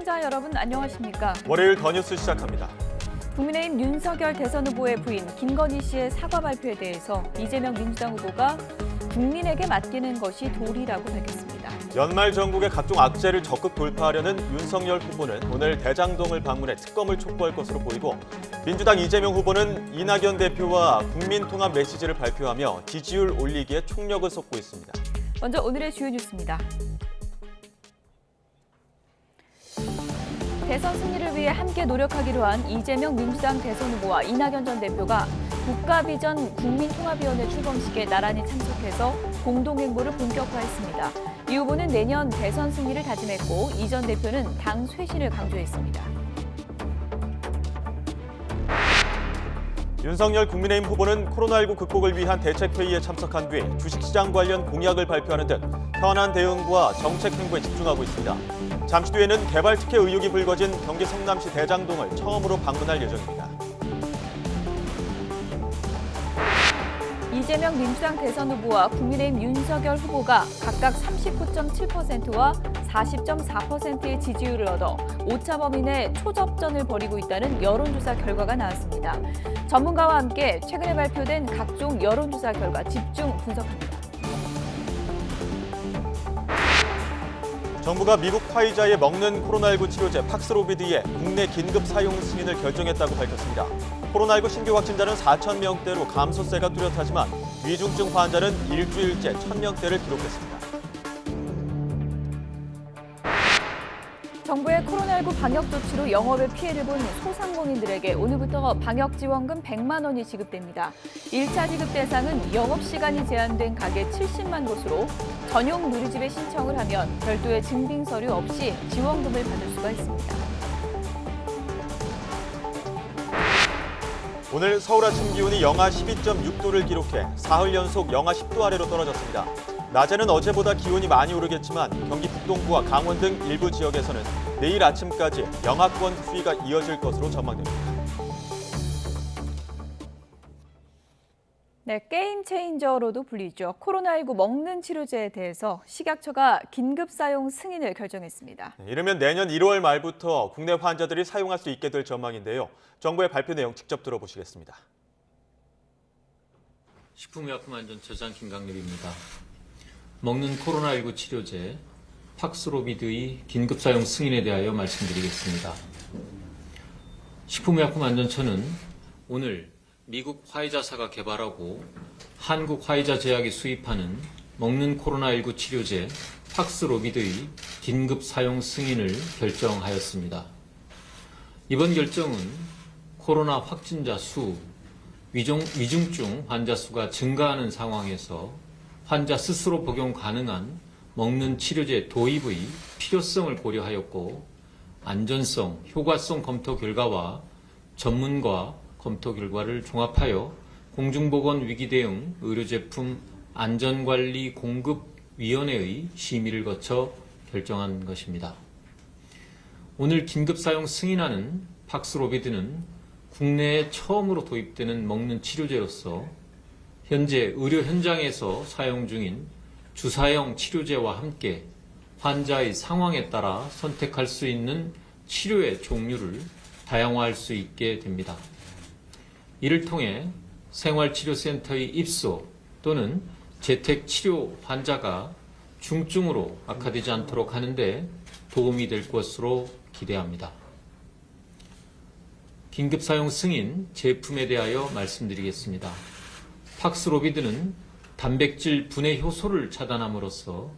시청자 여러분 안녕하십니까? 월요일 더 뉴스 시작합니다. 국민의힘 윤석열 대선 후보의 부인 김건희 씨의 사과 발표에 대해서 이재명 민주당 후보가 국민에게 맡기는 것이 도리라고 밝혔습니다. 연말 전국의 각종 악재를 적극 돌파하려는 윤석열 후보는 오늘 대장동을 방문해 특검을 촉구할 것으로 보이고, 민주당 이재명 후보는 이낙연 대표와 국민통합 메시지를 발표하며 지지율 올리기에 총력을 쏟고 있습니다. 먼저 오늘의 주요 뉴스입니다. 대선 승리를 위해 함께 노력하기로 한 이재명 민주당 대선 후보와 이낙연 전 대표가 국가비전 국민통합위원회 출범식에 나란히 참석해서 공동행보를 본격화했습니다. 이 후보는 내년 대선 승리를 다짐했고, 이 전 대표는 당 쇄신을 강조했습니다. 윤석열 국민의힘 후보는 코로나19 극복을 위한 대책회의에 참석한 뒤 주식시장 관련 공약을 발표하는 등 현안 대응과 정책 행보에 집중하고 있습니다. 잠시 뒤에는 개발 특혜 의혹이 불거진 경기 성남시 대장동을 처음으로 방문할 예정입니다. 이재명 민주당 대선 후보와 국민의힘 윤석열 후보가 각각 39.7%와 40.4%의 지지율을 얻어 오차 범위 내 초접전을 벌이고 있다는 여론조사 결과가 나왔습니다. 전문가와 함께 최근에 발표된 각종 여론조사 결과 집중 분석합니다. 정부가 미국 화이자의 먹는 코로나19 치료제 팍스로비드의 국내 긴급 사용 승인을 결정했다고 밝혔습니다. 코로나19 신규 확진자는 4,000명대로 감소세가 뚜렷하지만 위중증 환자는 일주일째 1,000명대를 기록했습니다. 정부의 코로나19 방역 조치로 영업에 피해를 본 소상공인들에게 오늘부터 방역지원금 100만 원이 지급됩니다. 1차 지급 대상은 영업시간이 제한된 가게 70만 곳으로 전용 누리집에 신청을 하면 별도의 증빙 서류 없이 지원금을 받을 수가 있습니다. 오늘 서울 아침 기온이 영하 12.6도를 기록해 사흘 연속 영하 10도 아래로 떨어졌습니다. 낮에는 어제보다 기온이 많이 오르겠지만 경기 북동부와 강원 등 일부 지역에서는 내일 아침까지 영하권 추위가 이어질 것으로 전망됩니다. 네, 게임 체인저로도 불리죠. 코로나19 먹는 치료제에 대해서 식약처가 긴급 사용 승인을 결정했습니다. 이르면 내년 1월 말부터 국내 환자들이 사용할 수 있게 될 전망인데요. 정부의 발표 내용 직접 들어보시겠습니다. 식품의약품안전처장 김강렬입니다. 먹는 코로나19 치료제 팍스로비드의 긴급 사용 승인에 대하여 말씀드리겠습니다. 식품의약품안전처는 오늘 미국 화이자사가 개발하고 한국 화이자 제약이 수입하는 먹는 코로나19 치료제 팍스로비드의 긴급 사용 승인을 결정하였습니다. 이번 결정은 코로나 확진자 수, 위중증 환자 수가 증가하는 상황에서 환자 스스로 복용 가능한 먹는 치료제 도입의 필요성을 고려하였고, 안전성, 효과성 검토 결과와 전문가 검토 결과를 종합하여 공중보건 위기대응 의료제품 안전관리공급위원회의 심의를 거쳐 결정한 것입니다. 오늘 긴급사용 승인하는 팍스로비드는 국내에 처음으로 도입되는 먹는 치료제로서 현재 의료 현장에서 사용 중인 주사형 치료제와 함께 환자의 상황에 따라 선택할 수 있는 치료의 종류를 다양화할 수 있게 됩니다. 이를 통해 생활치료센터의 입소 또는 재택치료 환자가 중증으로 악화되지 않도록 하는데 도움이 될 것으로 기대합니다. 긴급사용 승인 제품에 대하여 말씀드리겠습니다. 팍스로비드는 단백질 분해 효소를 차단함으로써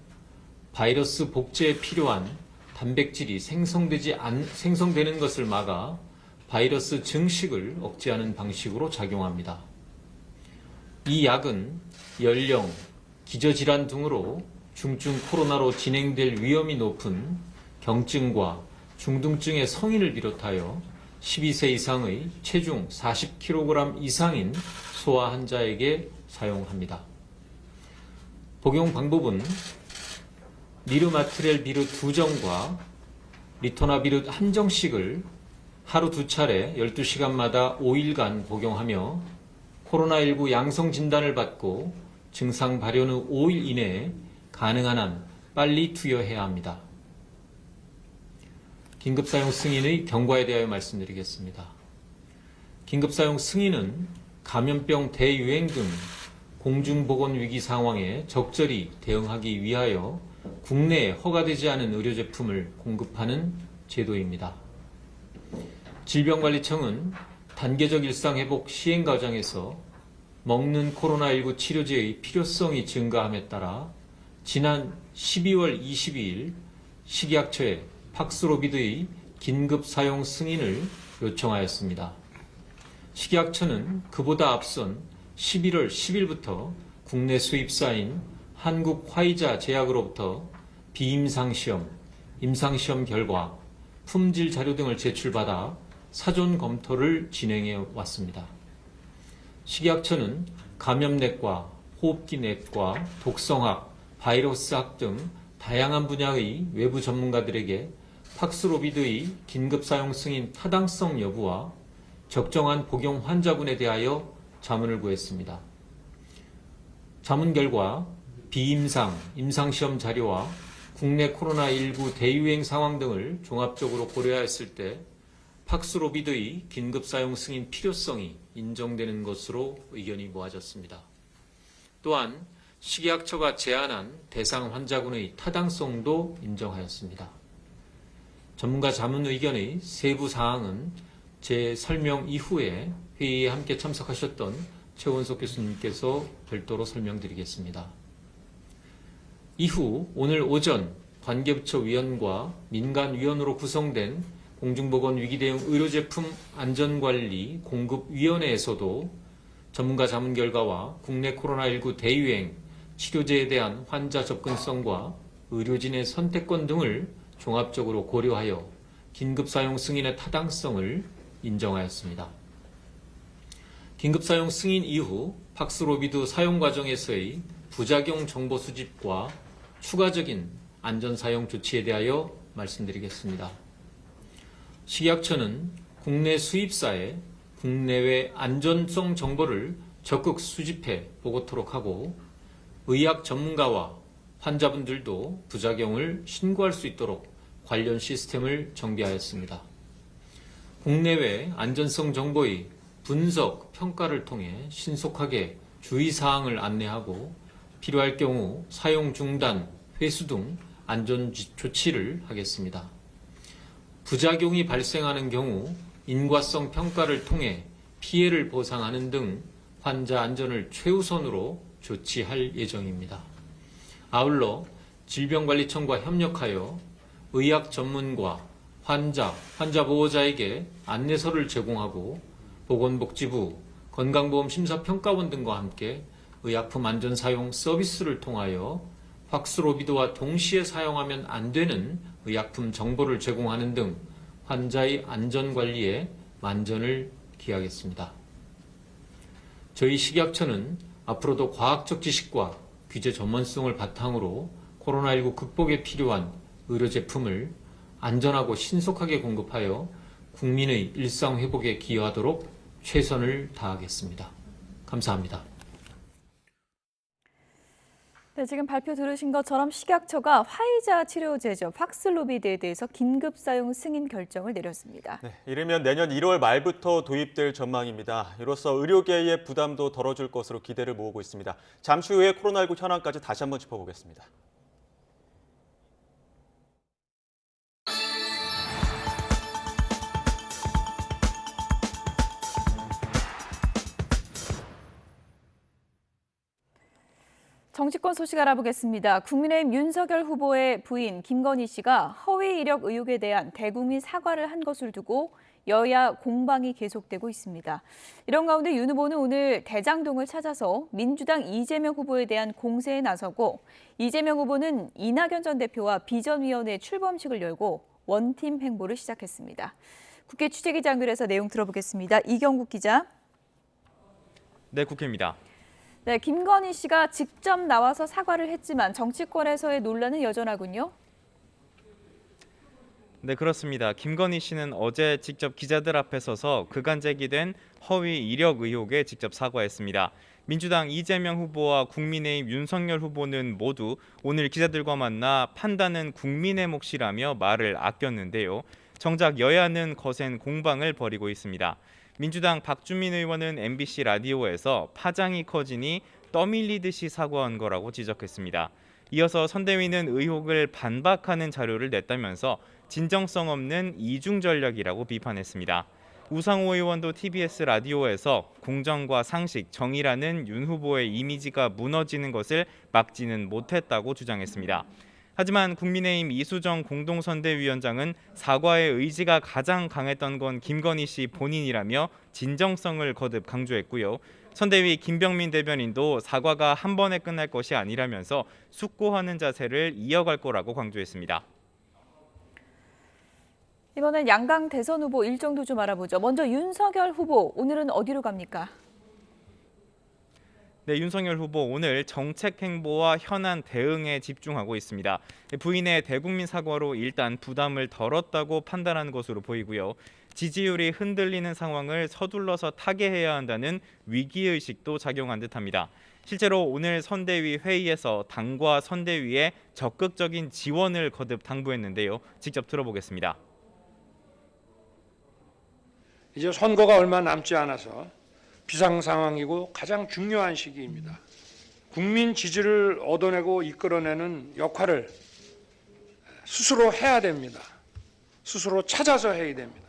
바이러스 복제에 필요한 단백질이 생성되는 것을 막아 바이러스 증식을 억제하는 방식으로 작용합니다. 이 약은 연령, 기저질환 등으로 중증 코로나로 진행될 위험이 높은 경증과 중등증의 성인을 비롯하여 12세 이상의 체중 40kg 이상인 소아 환자에게 사용합니다. 복용 방법은 니르마트렐비르 2정과 리토나비르 1정씩을 하루 2차례 12시간마다 5일간 복용하며 코로나19 양성 진단을 받고 증상 발현 후 5일 이내에 가능한 한 빨리 투여해야 합니다. 긴급사용 승인의 경과에 대하여 말씀드리겠습니다. 긴급사용 승인은 감염병 대유행 등 공중보건위기 상황에 적절히 대응하기 위하여 국내에 허가되지 않은 의료제품을 공급하는 제도입니다. 질병관리청은 단계적 일상회복 시행 과정에서 먹는 코로나19 치료제의 필요성이 증가함에 따라 지난 12월 22일 식약처에 팍스로비드의 긴급사용 승인을 요청하였습니다. 식약처는 그보다 앞선 11월 10일부터 국내 수입사인 한국화이자 제약으로부터 비임상시험, 임상시험 결과, 품질 자료 등을 제출받아 사전 검토를 진행해 왔습니다. 식약처는 감염내과, 호흡기내과, 독성학, 바이러스학 등 다양한 분야의 외부 전문가들에게 팍스로비드의 긴급사용 승인 타당성 여부와 적정한 복용 환자군에 대하여 자문을 구했습니다. 자문 결과 비임상, 임상시험 자료와 국내 코로나19 대유행 상황 등을 종합적으로 고려하였을 때 팍스로비드의 긴급사용 승인 필요성이 인정되는 것으로 의견이 모아졌습니다. 또한 식약처가 제안한 대상 환자군의 타당성도 인정하였습니다. 전문가 자문 의견의 세부 사항은 제 설명 이후에 회의에 함께 참석하셨던 최원석 교수님께서 별도로 설명드리겠습니다. 이후 오늘 오전 관계부처 위원과 민간위원으로 구성된 공중보건위기대응 의료제품 안전관리 공급위원회에서도 전문가 자문 결과와 국내 코로나19 대유행 치료제에 대한 환자 접근성과 의료진의 선택권 등을 종합적으로 고려하여 긴급사용 승인의 타당성을 인정하였습니다. 긴급사용 승인 이후 팍스로비드 사용 과정에서의 부작용 정보 수집과 추가적인 안전사용 조치에 대하여 말씀드리겠습니다. 식약처는 국내 수입사에 국내외 안전성 정보를 적극 수집해 보고토록 하고 의학 전문가와 환자분들도 부작용을 신고할 수 있도록 관련 시스템을 정비하였습니다. 국내외 안전성 정보의 분석, 평가를 통해 신속하게 주의사항을 안내하고 필요할 경우 사용 중단, 회수 등 안전 조치를 하겠습니다. 부작용이 발생하는 경우 인과성 평가를 통해 피해를 보상하는 등 환자 안전을 최우선으로 조치할 예정입니다. 아울러 질병관리청과 협력하여 의학 전문가, 환자 보호자에게 안내서를 제공하고 보건복지부, 건강보험심사평가원 등과 함께 의약품 안전사용 서비스를 통하여 팍스로비드와 동시에 사용하면 안 되는 의약품 정보를 제공하는 등 환자의 안전관리에 만전을 기하겠습니다. 저희 식약처는 앞으로도 과학적 지식과 규제 전문성을 바탕으로 코로나19 극복에 필요한 의료제품을 안전하고 신속하게 공급하여 국민의 일상 회복에 기여하도록 최선을 다하겠습니다. 감사합니다. 네, 지금 발표 들으신 것처럼 식약처가 화이자 치료제죠. 팍스로비드에 대해서 긴급 사용 승인 결정을 내렸습니다. 네, 이르면 내년 1월 말부터 도입될 전망입니다. 이로써 의료계의 부담도 덜어줄 것으로 기대를 모으고 있습니다. 잠시 후에 코로나19 현황까지 다시 한번 짚어보겠습니다. 정치권 소식 알아보겠습니다. 국민의힘 윤석열 후보의 부인 김건희 씨가 허위 이력 의혹에 대한 대국민 사과를 한 것을 두고 여야 공방이 계속되고 있습니다. 이런 가운데 윤 후보는 오늘 대장동을 찾아서 민주당 이재명 후보에 대한 공세에 나서고 이재명 후보는 이낙연 전 대표와 비전위원회 출범식을 열고 원팀 행보를 시작했습니다. 국회 취재기자 연결해서 내용 들어보겠습니다. 이경국 기자. 네, 국회입니다. 네, 김건희 씨가 직접 나와서 사과를 했지만 정치권에서의 논란은 여전하군요. 네, 그렇습니다. 김건희 씨는 어제 직접 기자들 앞에 서서 그간 제기된 허위 이력 의혹에 직접 사과했습니다. 민주당 이재명 후보와 국민의힘 윤석열 후보는 모두 오늘 기자들과 만나 판단은 국민의 몫이라며 말을 아꼈는데요. 정작 여야는 거센 공방을 벌이고 있습니다. 민주당 박주민 의원은 MBC 라디오에서 파장이 커지니 떠밀리듯이 사과한 거라고 지적했습니다. 이어서 선대위는 의혹을 반박하는 자료를 냈다면서 진정성 없는 이중 전략이라고 비판했습니다. 우상호 의원도 TBS 라디오에서 공정과 상식, 정의라는 윤 후보의 이미지가 무너지는 것을 막지는 못했다고 주장했습니다. 하지만 국민의힘 이수정 공동선대위원장은 사과의 의지가 가장 강했던 건 김건희 씨 본인이라며 진정성을 거듭 강조했고요. 선대위 김병민 대변인도 사과가 한 번에 끝날 것이 아니라면서 숙고하는 자세를 이어갈 거라고 강조했습니다. 이번엔 양강 대선 후보 일정도 좀 알아보죠. 먼저 윤석열 후보, 오늘은 어디로 갑니까? 네, 윤석열 후보 오늘 정책 행보와 현안 대응에 집중하고 있습니다. 부인의 대국민 사과로 일단 부담을 덜었다고 판단한 것으로 보이고요. 지지율이 흔들리는 상황을 서둘러서 타개해야 한다는 위기의식도 작용한 듯합니다. 실제로 오늘 선대위 회의에서 당과 선대위에 적극적인 지원을 거듭 당부했는데요. 직접 들어보겠습니다. 이제 선거가 얼마 남지 않아서 비상 상황이고 가장 중요한 시기입니다. 국민 지지를 얻어내고 이끌어내는 역할을 스스로 해야 됩니다. 스스로 찾아서 해야 됩니다.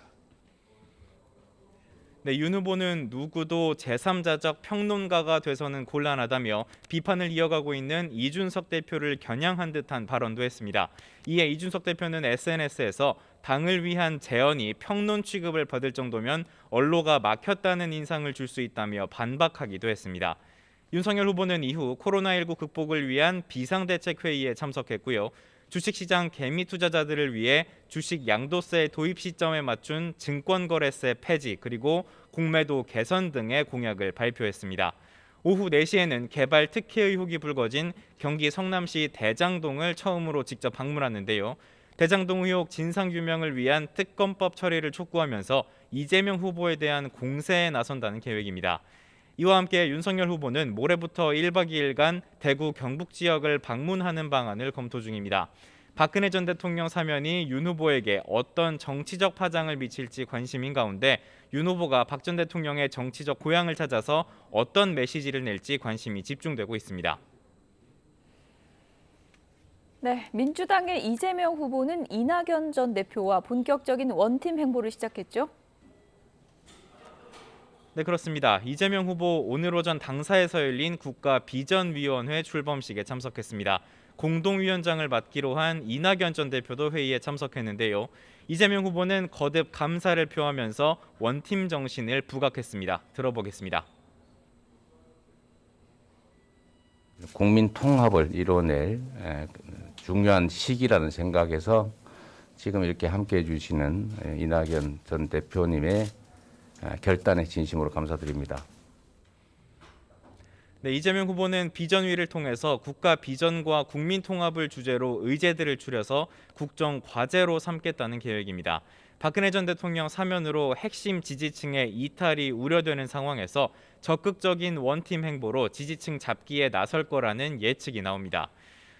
네, 윤 후보는 누구도 제3자적 평론가가 돼서는 곤란하다며 비판을 이어가고 있는 이준석 대표를 겨냥한 듯한 발언도 했습니다. 이에 이준석 대표는 SNS에서 당을 위한 재언이 평론 취급을 받을 정도면 언로가 막혔다는 인상을 줄 수 있다며 반박하기도 했습니다. 윤석열 후보는 이후 코로나19 극복을 위한 비상대책회의에 참석했고요. 주식시장 개미 투자자들을 위해 주식 양도세 도입 시점에 맞춘 증권거래세 폐지 그리고 공매도 개선 등의 공약을 발표했습니다. 오후 4시에는 개발 특혜 의혹이 불거진 경기 성남시 대장동을 처음으로 직접 방문했는데요. 대장동 의혹 진상규명을 위한 특검법 처리를 촉구하면서 이재명 후보에 대한 공세에 나선다는 계획입니다. 이와 함께 윤석열 후보는 모레부터 1박 2일간 대구 경북 지역을 방문하는 방안을 검토 중입니다. 박근혜 전 대통령 사면이 윤 후보에게 어떤 정치적 파장을 미칠지 관심인 가운데 윤 후보가 박 전 대통령의 정치적 고향을 찾아서 어떤 메시지를 낼지 관심이 집중되고 있습니다. 네, 민주당의 이재명 후보는 이낙연 전 대표와 본격적인 원팀 행보를 시작했죠. 네, 그렇습니다. 이재명 후보 오늘 오전 당사에서 열린 국가비전위원회 출범식에 참석했습니다. 공동위원장을 맡기로 한 이낙연 전 대표도 회의에 참석했는데요. 이재명 후보는 거듭 감사를 표하면서 원팀 정신을 부각했습니다. 들어보겠습니다. 국민 통합을 이뤄낼 중요한 시기라는 생각에서 지금 이렇게 함께해 주시는 이낙연 전 대표님의 결단에 진심으로 감사드립니다. 네, 이재명 후보는 비전위를 통해서 국가 비전과 국민 통합을 주제로 의제들을 추려서 국정 과제로 삼겠다는 계획입니다. 박근혜 전 대통령 사면으로 핵심 지지층의 이탈이 우려되는 상황에서 적극적인 원팀 행보로 지지층 잡기에 나설 거라는 예측이 나옵니다.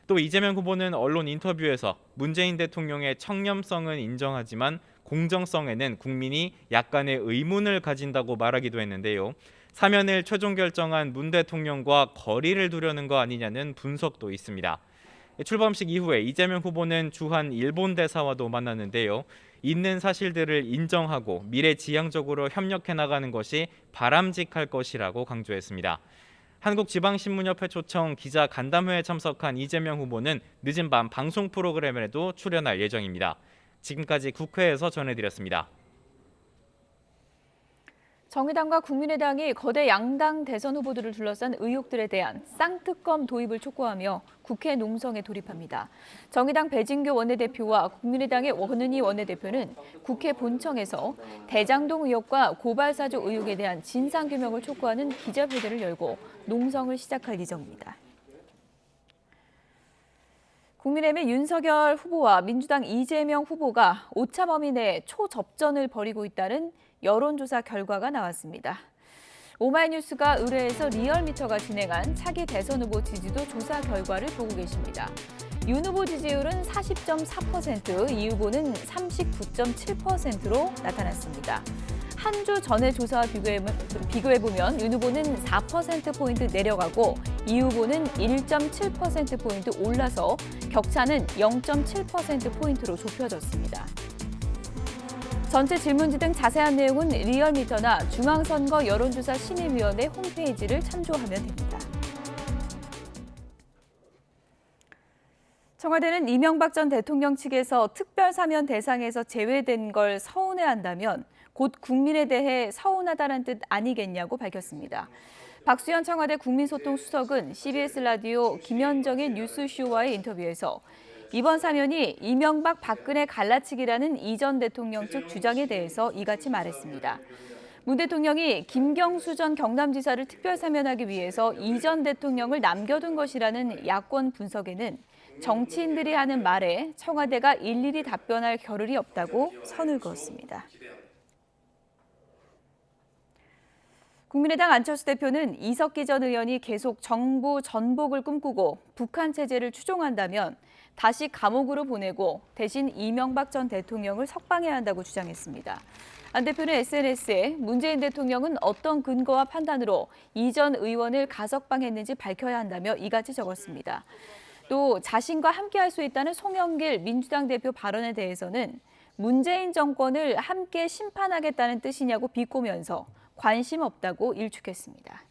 또 이재명 후보는 언론 인터뷰에서 문재인 대통령의 청렴성은 인정하지만 공정성에는 국민이 약간의 의문을 가진다고 말하기도 했는데요. 사면을 최종 결정한 문 대통령과 거리를 두려는 거 아니냐는 분석도 있습니다. 출범식 이후에 이재명 후보는 주한 일본 대사와도 만났는데요. 있는 사실들을 인정하고 미래지향적으로 협력해 나가는 것이 바람직할 것이라고 강조했습니다. 한국지방신문협회 초청 기자 간담회에 참석한 이재명 후보는 늦은 밤 방송 프로그램에도 출연할 예정입니다. 지금까지 국회에서 전해드렸습니다. 정의당과 국민의당이 거대 양당 대선 후보들을 둘러싼 의혹들에 대한 쌍특검 도입을 촉구하며 국회 농성에 돌입합니다. 정의당 배진교 원내대표와 국민의당의 원은희 원내대표는 국회 본청에서 대장동 의혹과 고발사주 의혹에 대한 진상규명을 촉구하는 기자회견을 열고 농성을 시작할 예정입니다. 국민의힘의 윤석열 후보와 민주당 이재명 후보가 오차 범위 내 초접전을 벌이고 있다는 여론조사 결과가 나왔습니다. 오마이뉴스가 의뢰해서 리얼미터가 진행한 차기 대선 후보 지지도 조사 결과를 보고 계십니다. 윤 후보 지지율은 40.4%, 이 후보는 39.7%로 나타났습니다. 한 주 전의 조사와 비교해보면 윤 후보는 4%포인트 내려가고 이 후보는 1.7%포인트 올라서 격차는 0.7%포인트로 좁혀졌습니다. 전체 질문지 등 자세한 내용은 리얼미터나 중앙선거 여론조사 심의위원회 홈페이지를 참조하면 됩니다. 청와대는 이명박 전 대통령 측에서 특별사면 대상에서 제외된 걸 서운해한다면 곧 국민에 대해 서운하다는 뜻 아니겠냐고 밝혔습니다. 박수현 청와대 국민소통수석은 CBS 라디오 김현정의 뉴스쇼와의 인터뷰에서 이번 사면이 이명박 박근혜 갈라치기라는 이 전 대통령 측 주장에 대해서 이같이 말했습니다. 문 대통령이 김경수 전 경남지사를 특별사면하기 위해서 이 전 대통령을 남겨둔 것이라는 야권 분석에는 정치인들이 하는 말에 청와대가 일일이 답변할 겨를이 없다고 선을 그었습니다. 국민의당 안철수 대표는 이석기 전 의원이 계속 정부 전복을 꿈꾸고 북한 체제를 추종한다면 다시 감옥으로 보내고 대신 이명박 전 대통령을 석방해야 한다고 주장했습니다. 안 대표는 SNS에 문재인 대통령은 어떤 근거와 판단으로 이 전 의원을 가석방했는지 밝혀야 한다며 이같이 적었습니다. 또 자신과 함께할 수 있다는 송영길 민주당 대표 발언에 대해서는 문재인 정권을 함께 심판하겠다는 뜻이냐고 비꼬면서 관심 없다고 일축했습니다.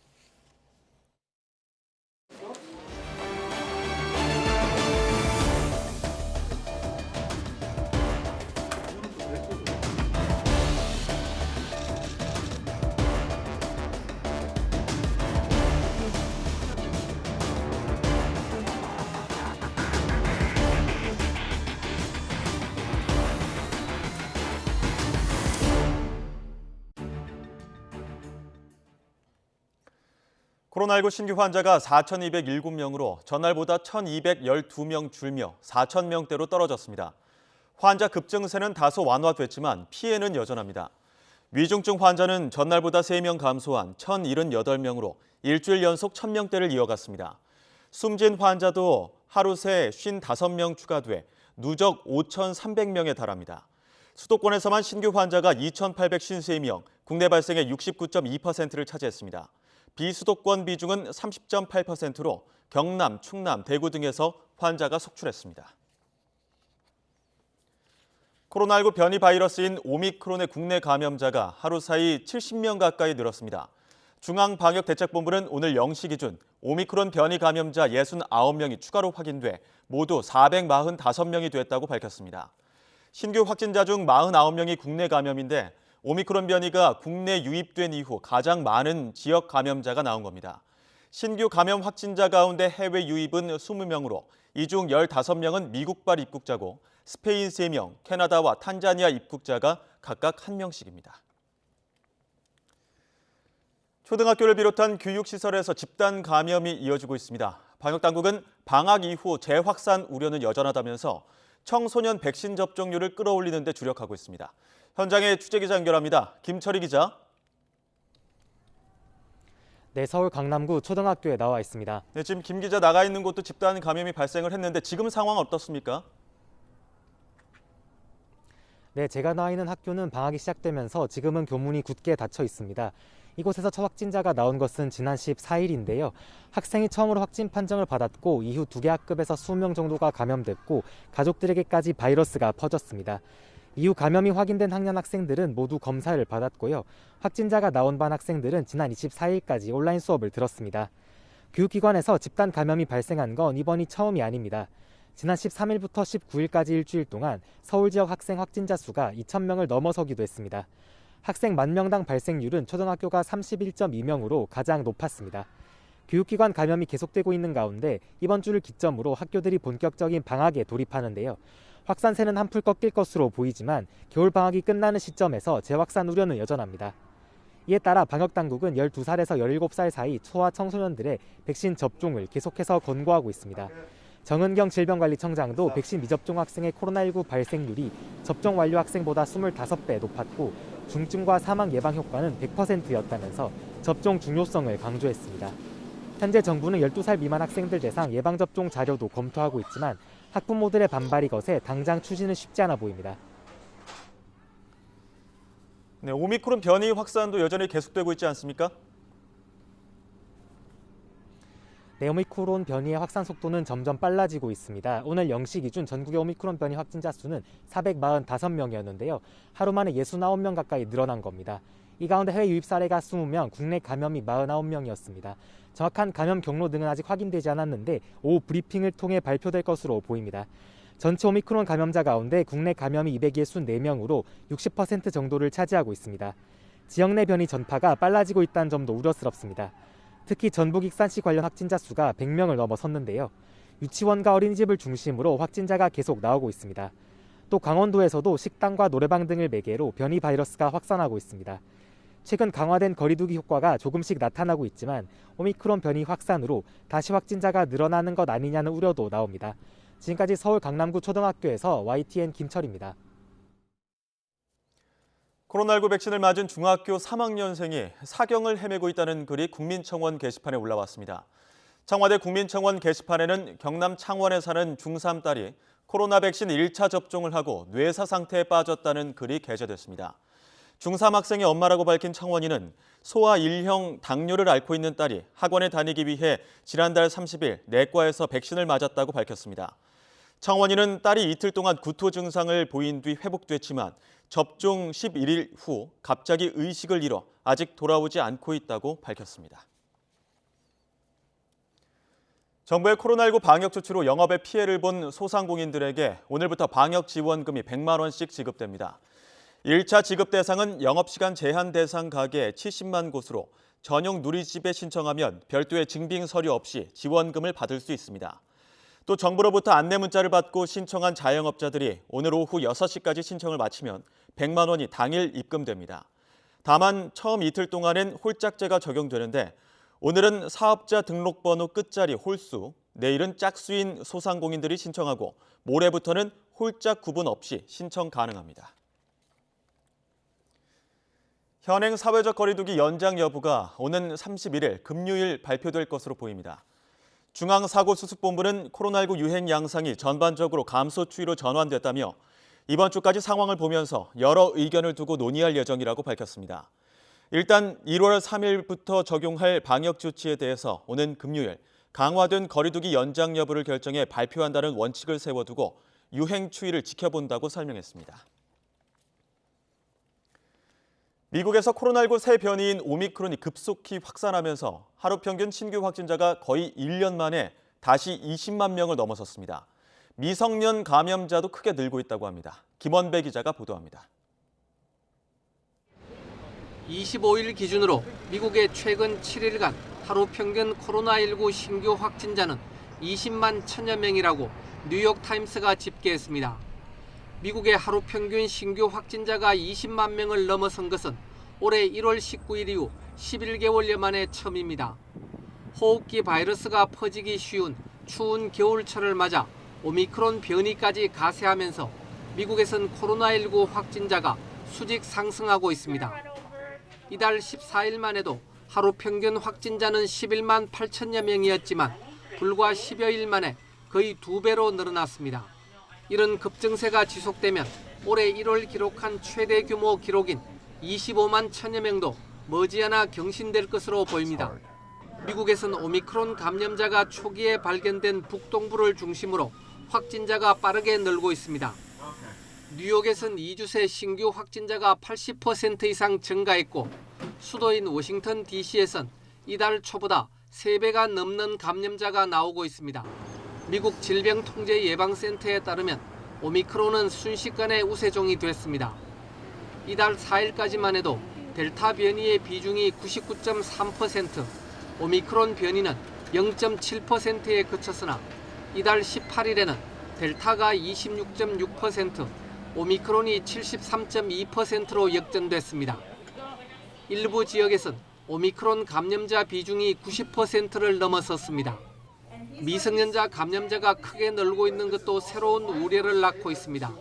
코로나19 신규 환자가 4,207명으로 전날보다 1,212명 줄며 4,000명대로 떨어졌습니다. 환자 급증세는 다소 완화됐지만 피해는 여전합니다. 위중증 환자는 전날보다 3명 감소한 1,078명으로 일주일 연속 1,000명대를 이어갔습니다. 숨진 환자도 하루 새 55명 추가돼 누적 5,300명에 달합니다. 수도권에서만 신규 환자가 2,853명, 국내 발생의 69.2%를 차지했습니다. 비수도권 비중은 30.8%로 경남, 충남, 대구 등에서 환자가 속출했습니다. 코로나19 변이 바이러스인 오미크론의 국내 감염자가 하루 사이 70명 가까이 늘었습니다. 중앙방역대책본부는 오늘 0시 기준 오미크론 변이 감염자 69명이 추가로 확인돼 모두 445명이 됐다고 밝혔습니다. 신규 확진자 중 49명이 국내 감염인데 오미크론 변이가 국내 유입된 이후 가장 많은 지역 감염자가 나온 겁니다. 신규 감염 확진자 가운데 해외 유입은 20명으로 이 중 15명은 미국발 입국자고 스페인 3명, 캐나다와 탄자니아 입국자가 각각 1명씩입니다. 초등학교를 비롯한 교육시설에서 집단 감염이 이어지고 있습니다. 방역당국은 방학 이후 재확산 우려는 여전하다면서 청소년 백신 접종률을 끌어올리는 데 주력하고 있습니다. 현장에 취재기자 연결합니다. 김철희 기자. 네, 서울 강남구 초등학교에 나와 있습니다. 네, 지금 김 기자 나가 있는 곳도 집단 감염이 발생을 했는데 지금 상황 어떻습니까? 네, 제가 나와 있는 학교는 방학이 시작되면서 지금은 교문이 굳게 닫혀 있습니다. 이곳에서 첫 확진자가 나온 것은 지난 14일인데요. 학생이 처음으로 확진 판정을 받았고 이후 2개 학급에서 20명 정도가 감염됐고 가족들에게까지 바이러스가 퍼졌습니다. 이후 감염이 확인된 학년 학생들은 모두 검사를 받았고요. 확진자가 나온 반 학생들은 지난 24일까지 온라인 수업을 들었습니다. 교육기관에서 집단 감염이 발생한 건 이번이 처음이 아닙니다. 지난 13일부터 19일까지 일주일 동안 서울 지역 학생 확진자 수가 2,000명을 넘어서기도 했습니다. 학생 만명당 발생률은 초등학교가 31.2명으로 가장 높았습니다. 교육기관 감염이 계속되고 있는 가운데 이번 주를 기점으로 학교들이 본격적인 방학에 돌입하는데요. 확산세는 한풀 꺾일 것으로 보이지만 겨울방학이 끝나는 시점에서 재확산 우려는 여전합니다. 이에 따라 방역당국은 12살에서 17살 사이 소아 청소년들의 백신 접종을 계속해서 권고하고 있습니다. 정은경 질병관리청장도 백신 미접종 학생의 코로나19 발생률이 접종 완료 학생보다 25배 높았고 중증과 사망 예방 효과는 100%였다면서 접종 중요성을 강조했습니다. 현재 정부는 12살 미만 학생들 대상 예방접종 자료도 검토하고 있지만 학부모들의 반발이 거세 당장 추진은 쉽지 않아 보입니다. 네, 오미크론 변이 확산도 여전히 계속되고 있지 않습니까? 네, 오미크론 변이의 확산 속도는 점점 빨라지고 있습니다. 오늘 0시 기준 전국의 오미크론 변이 확진자 수는 445명이었는데요. 하루 만에 69명 가까이 늘어난 겁니다. 이 가운데 해외 유입 사례가 20명, 국내 감염이 49명이었습니다. 정확한 감염 경로 등은 아직 확인되지 않았는데 오후 브리핑을 통해 발표될 것으로 보입니다. 전체 오미크론 감염자 가운데 국내 감염이 264명으로 60% 정도를 차지하고 있습니다. 지역 내 변이 전파가 빨라지고 있다는 점도 우려스럽습니다. 특히 전북 익산시 관련 확진자 수가 100명을 넘어섰는데요. 유치원과 어린이집을 중심으로 확진자가 계속 나오고 있습니다. 또 강원도에서도 식당과 노래방 등을 매개로 변이 바이러스가 확산하고 있습니다. 최근 강화된 거리두기 효과가 조금씩 나타나고 있지만 오미크론 변이 확산으로 다시 확진자가 늘어나는 것 아니냐는 우려도 나옵니다. 지금까지 서울 강남구 초등학교에서 YTN 김철입니다. 코로나19 백신을 맞은 중학교 3학년생이 사경을 헤매고 있다는 글이 국민청원 게시판에 올라왔습니다. 청와대 국민청원 게시판에는 경남 창원에 사는 중3 딸이 코로나 백신 1차 접종을 하고 뇌사 상태에 빠졌다는 글이 게재됐습니다. 중3 학생의 엄마라고 밝힌 청원인은 소아 1형 당뇨를 앓고 있는 딸이 학원에 다니기 위해 지난달 30일 내과에서 백신을 맞았다고 밝혔습니다. 청원인은 딸이 이틀 동안 구토 증상을 보인 뒤 회복됐지만 접종 11일 후 갑자기 의식을 잃어 아직 돌아오지 않고 있다고 밝혔습니다. 정부의 코로나19 방역 조치로 영업에 피해를 본 소상공인들에게 오늘부터 방역 지원금이 100만 원씩 지급됩니다. 1차 지급 대상은 영업시간 제한 대상 가게 70만 곳으로 전용 누리집에 신청하면 별도의 증빙 서류 없이 지원금을 받을 수 있습니다. 또 정부로부터 안내 문자를 받고 신청한 자영업자들이 오늘 오후 6시까지 신청을 마치면 100만 원이 당일 입금됩니다. 다만 처음 이틀 동안엔 홀짝제가 적용되는데 오늘은 사업자 등록번호 끝자리 홀수, 내일은 짝수인 소상공인들이 신청하고 모레부터는 홀짝 구분 없이 신청 가능합니다. 현행 사회적 거리두기 연장 여부가 오는 31일 금요일 발표될 것으로 보입니다. 중앙사고수습본부는 코로나19 유행 양상이 전반적으로 감소 추이로 전환됐다며 이번 주까지 상황을 보면서 여러 의견을 두고 논의할 예정이라고 밝혔습니다. 일단 1월 3일부터 적용할 방역 조치에 대해서 오는 금요일 강화된 거리두기 연장 여부를 결정해 발표한다는 원칙을 세워두고 유행 추이를 지켜본다고 설명했습니다. 미국에서 코로나19 새 변이인 오미크론이 급속히 확산하면서 하루 평균 신규 확진자가 거의 1년 만에 다시 20만 명을 넘어섰습니다. 미성년 감염자도 크게 늘고 있다고 합니다. 김원배 기자가 보도합니다. 25일 기준으로 미국의 최근 7일간 하루 평균 코로나19 신규 확진자는 20만 1000여 명이라고 뉴욕타임스가 집계했습니다. 미국의 하루 평균 신규 확진자가 20만 명을 넘어선 것은 올해 1월 19일 이후 11개월여 만에 처음입니다. 호흡기 바이러스가 퍼지기 쉬운 추운 겨울철을 맞아 오미크론 변이까지 가세하면서 미국에선 코로나19 확진자가 수직 상승하고 있습니다. 이달 14일만 해도 하루 평균 확진자는 11만 8천여 명이었지만 불과 10여일 만에 거의 2배로 늘어났습니다. 이런 급증세가 지속되면 올해 1월 기록한 최대 규모 기록인 25만 1000여 명도 머지않아 경신될 것으로 보입니다. 미국에선 오미크론 감염자가 초기에 발견된 북동부를 중심으로 확진자가 빠르게 늘고 있습니다. 뉴욕에선 2주 새 신규 확진자가 80% 이상 증가했고 수도인 워싱턴 DC에선 이달 초보다 3배가 넘는 감염자가 나오고 있습니다. 미국 질병통제예방센터에 따르면 오미크론은 순식간에 우세종이 됐습니다. 이달 4일까지만 해도 델타 변이의 비중이 99.3%, 오미크론 변이는 0.7%에 그쳤으나 이달 18일에는 델타가 26.6%, 오미크론이 73.2%로 역전됐습니다. 일부 지역에선 오미크론 감염자 비중이 90%를 넘어섰습니다. 미성년자 감염자가 크게 늘고 있는 것도 새로운 우려를 낳고 있습니다.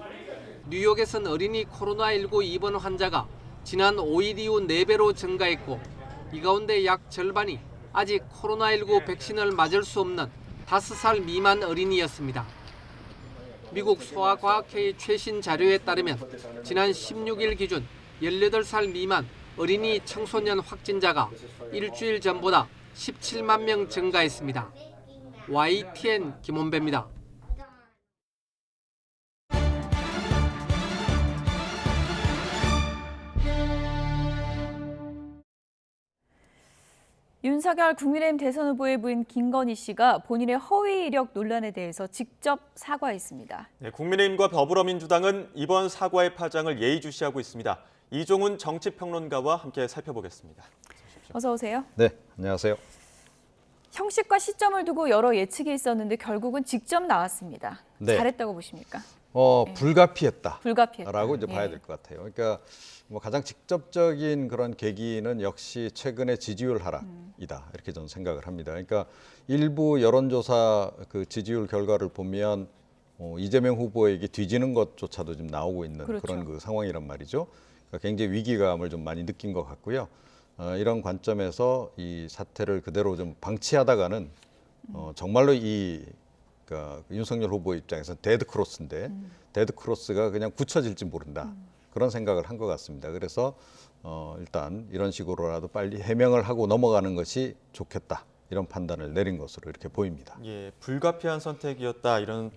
뉴욕에선 어린이 코로나19 입원 환자가 지난 5일 이후 4배로 증가했고 이 가운데 약 절반이 아직 코로나19 백신을 맞을 수 없는 5살 미만 어린이였습니다. 미국 소아과학회의 최신 자료에 따르면 지난 16일 기준 18살 미만 어린이 청소년 확진자가 일주일 전보다 17만 명 증가했습니다. YTN 김원배입니다. 윤석열 국민의힘 대선 후보의 부인 김건희 씨가 본인의 허위 이력 논란에 대해서 직접 사과했습니다. 네, 국민의힘과 더불어민주당은 이번 사과의 파장을 예의주시하고 있습니다. 이종훈 정치평론가와 함께 살펴보겠습니다. 어서 오세요. 네, 안녕하세요. 형식과 시점을 두고 여러 예측이 있었는데 결국은 직접 나왔습니다. 네. 잘했다고 보십니까? 불가피했다라고 불가피했다. 이제 봐야 될 것 같아요. 그러니까 뭐 가장 직접적인 그런 계기는 역시 최근의 지지율 하락이다 이렇게 저는 생각을 합니다. 그러니까 일부 여론조사 그 지지율 결과를 보면 이재명 후보에게 뒤지는 것조차도 지금 나오고 있는 그렇죠. 그런 그 상황이란 말이죠. 그러니까 굉장히 위기감을 좀 많이 느낀 것 같고요. 이런 관점에서 이 사태를 그대로 좀 방치하다가는 정말로 그러니까 윤석열 후보 입장에서 데드 크로스인데 데드 크로스가 그냥 굳혀질지 모른다 그런 생각을 한 것 같습니다. 그래서 일단 이런 식으로라도 빨리 해명을 하고 넘어가는 것이 좋겠다 이런 판단을 내린 것으로 이렇게 보입니다. 예, 불가피한 선택이었다 이런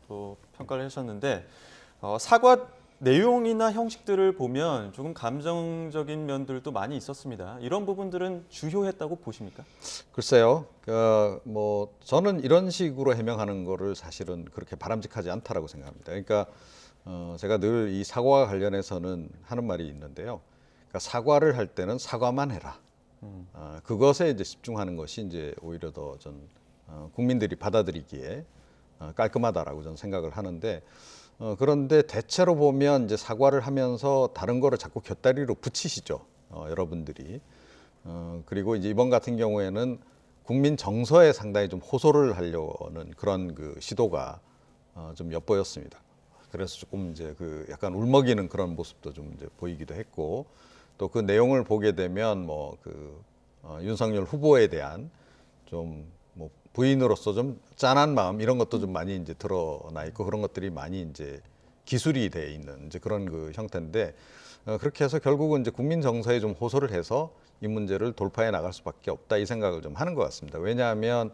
또 평가를 하셨는데 사과 내용이나 형식들을 보면 조금 감정적인 면들도 많이 있었습니다. 이런 부분들은 주요했다고 보십니까? 글쎄요, 뭐 저는 이런 식으로 해명하는 거를 사실은 그렇게 바람직하지 않다라고 생각합니다. 그러니까 제가 늘 이 사과와 관련해서는 하는 말이 있는데요. 그러니까 사과를 할 때는 사과만 해라. 그것에 이제 집중하는 것이 이제 오히려 더 전 국민들이 받아들이기에 깔끔하다라고 저는 생각을 하는데. 그런데 대체로 보면 이제 사과를 하면서 다른 거를 자꾸 곁다리로 붙이시죠. 여러분들이. 그리고 이제 이번 같은 경우에는 국민 정서에 상당히 좀 호소를 하려는 그런 그 시도가 좀 엿보였습니다. 그래서 조금 이제 그 약간 울먹이는 그런 모습도 좀 이제 보이기도 했고 또 그 내용을 보게 되면 뭐 그 윤석열 후보에 대한 좀 뭐 부인으로서 좀 짠한 마음 이런 것도 좀 많이 이제 드러나 있고 그런 것들이 많이 이제 기술이 돼 있는 이제 그런 그 형태인데 그렇게 해서 결국은 이제 국민 정서에 좀 호소를 해서 이 문제를 돌파해 나갈 수밖에 없다 이 생각을 좀 하는 것 같습니다. 왜냐하면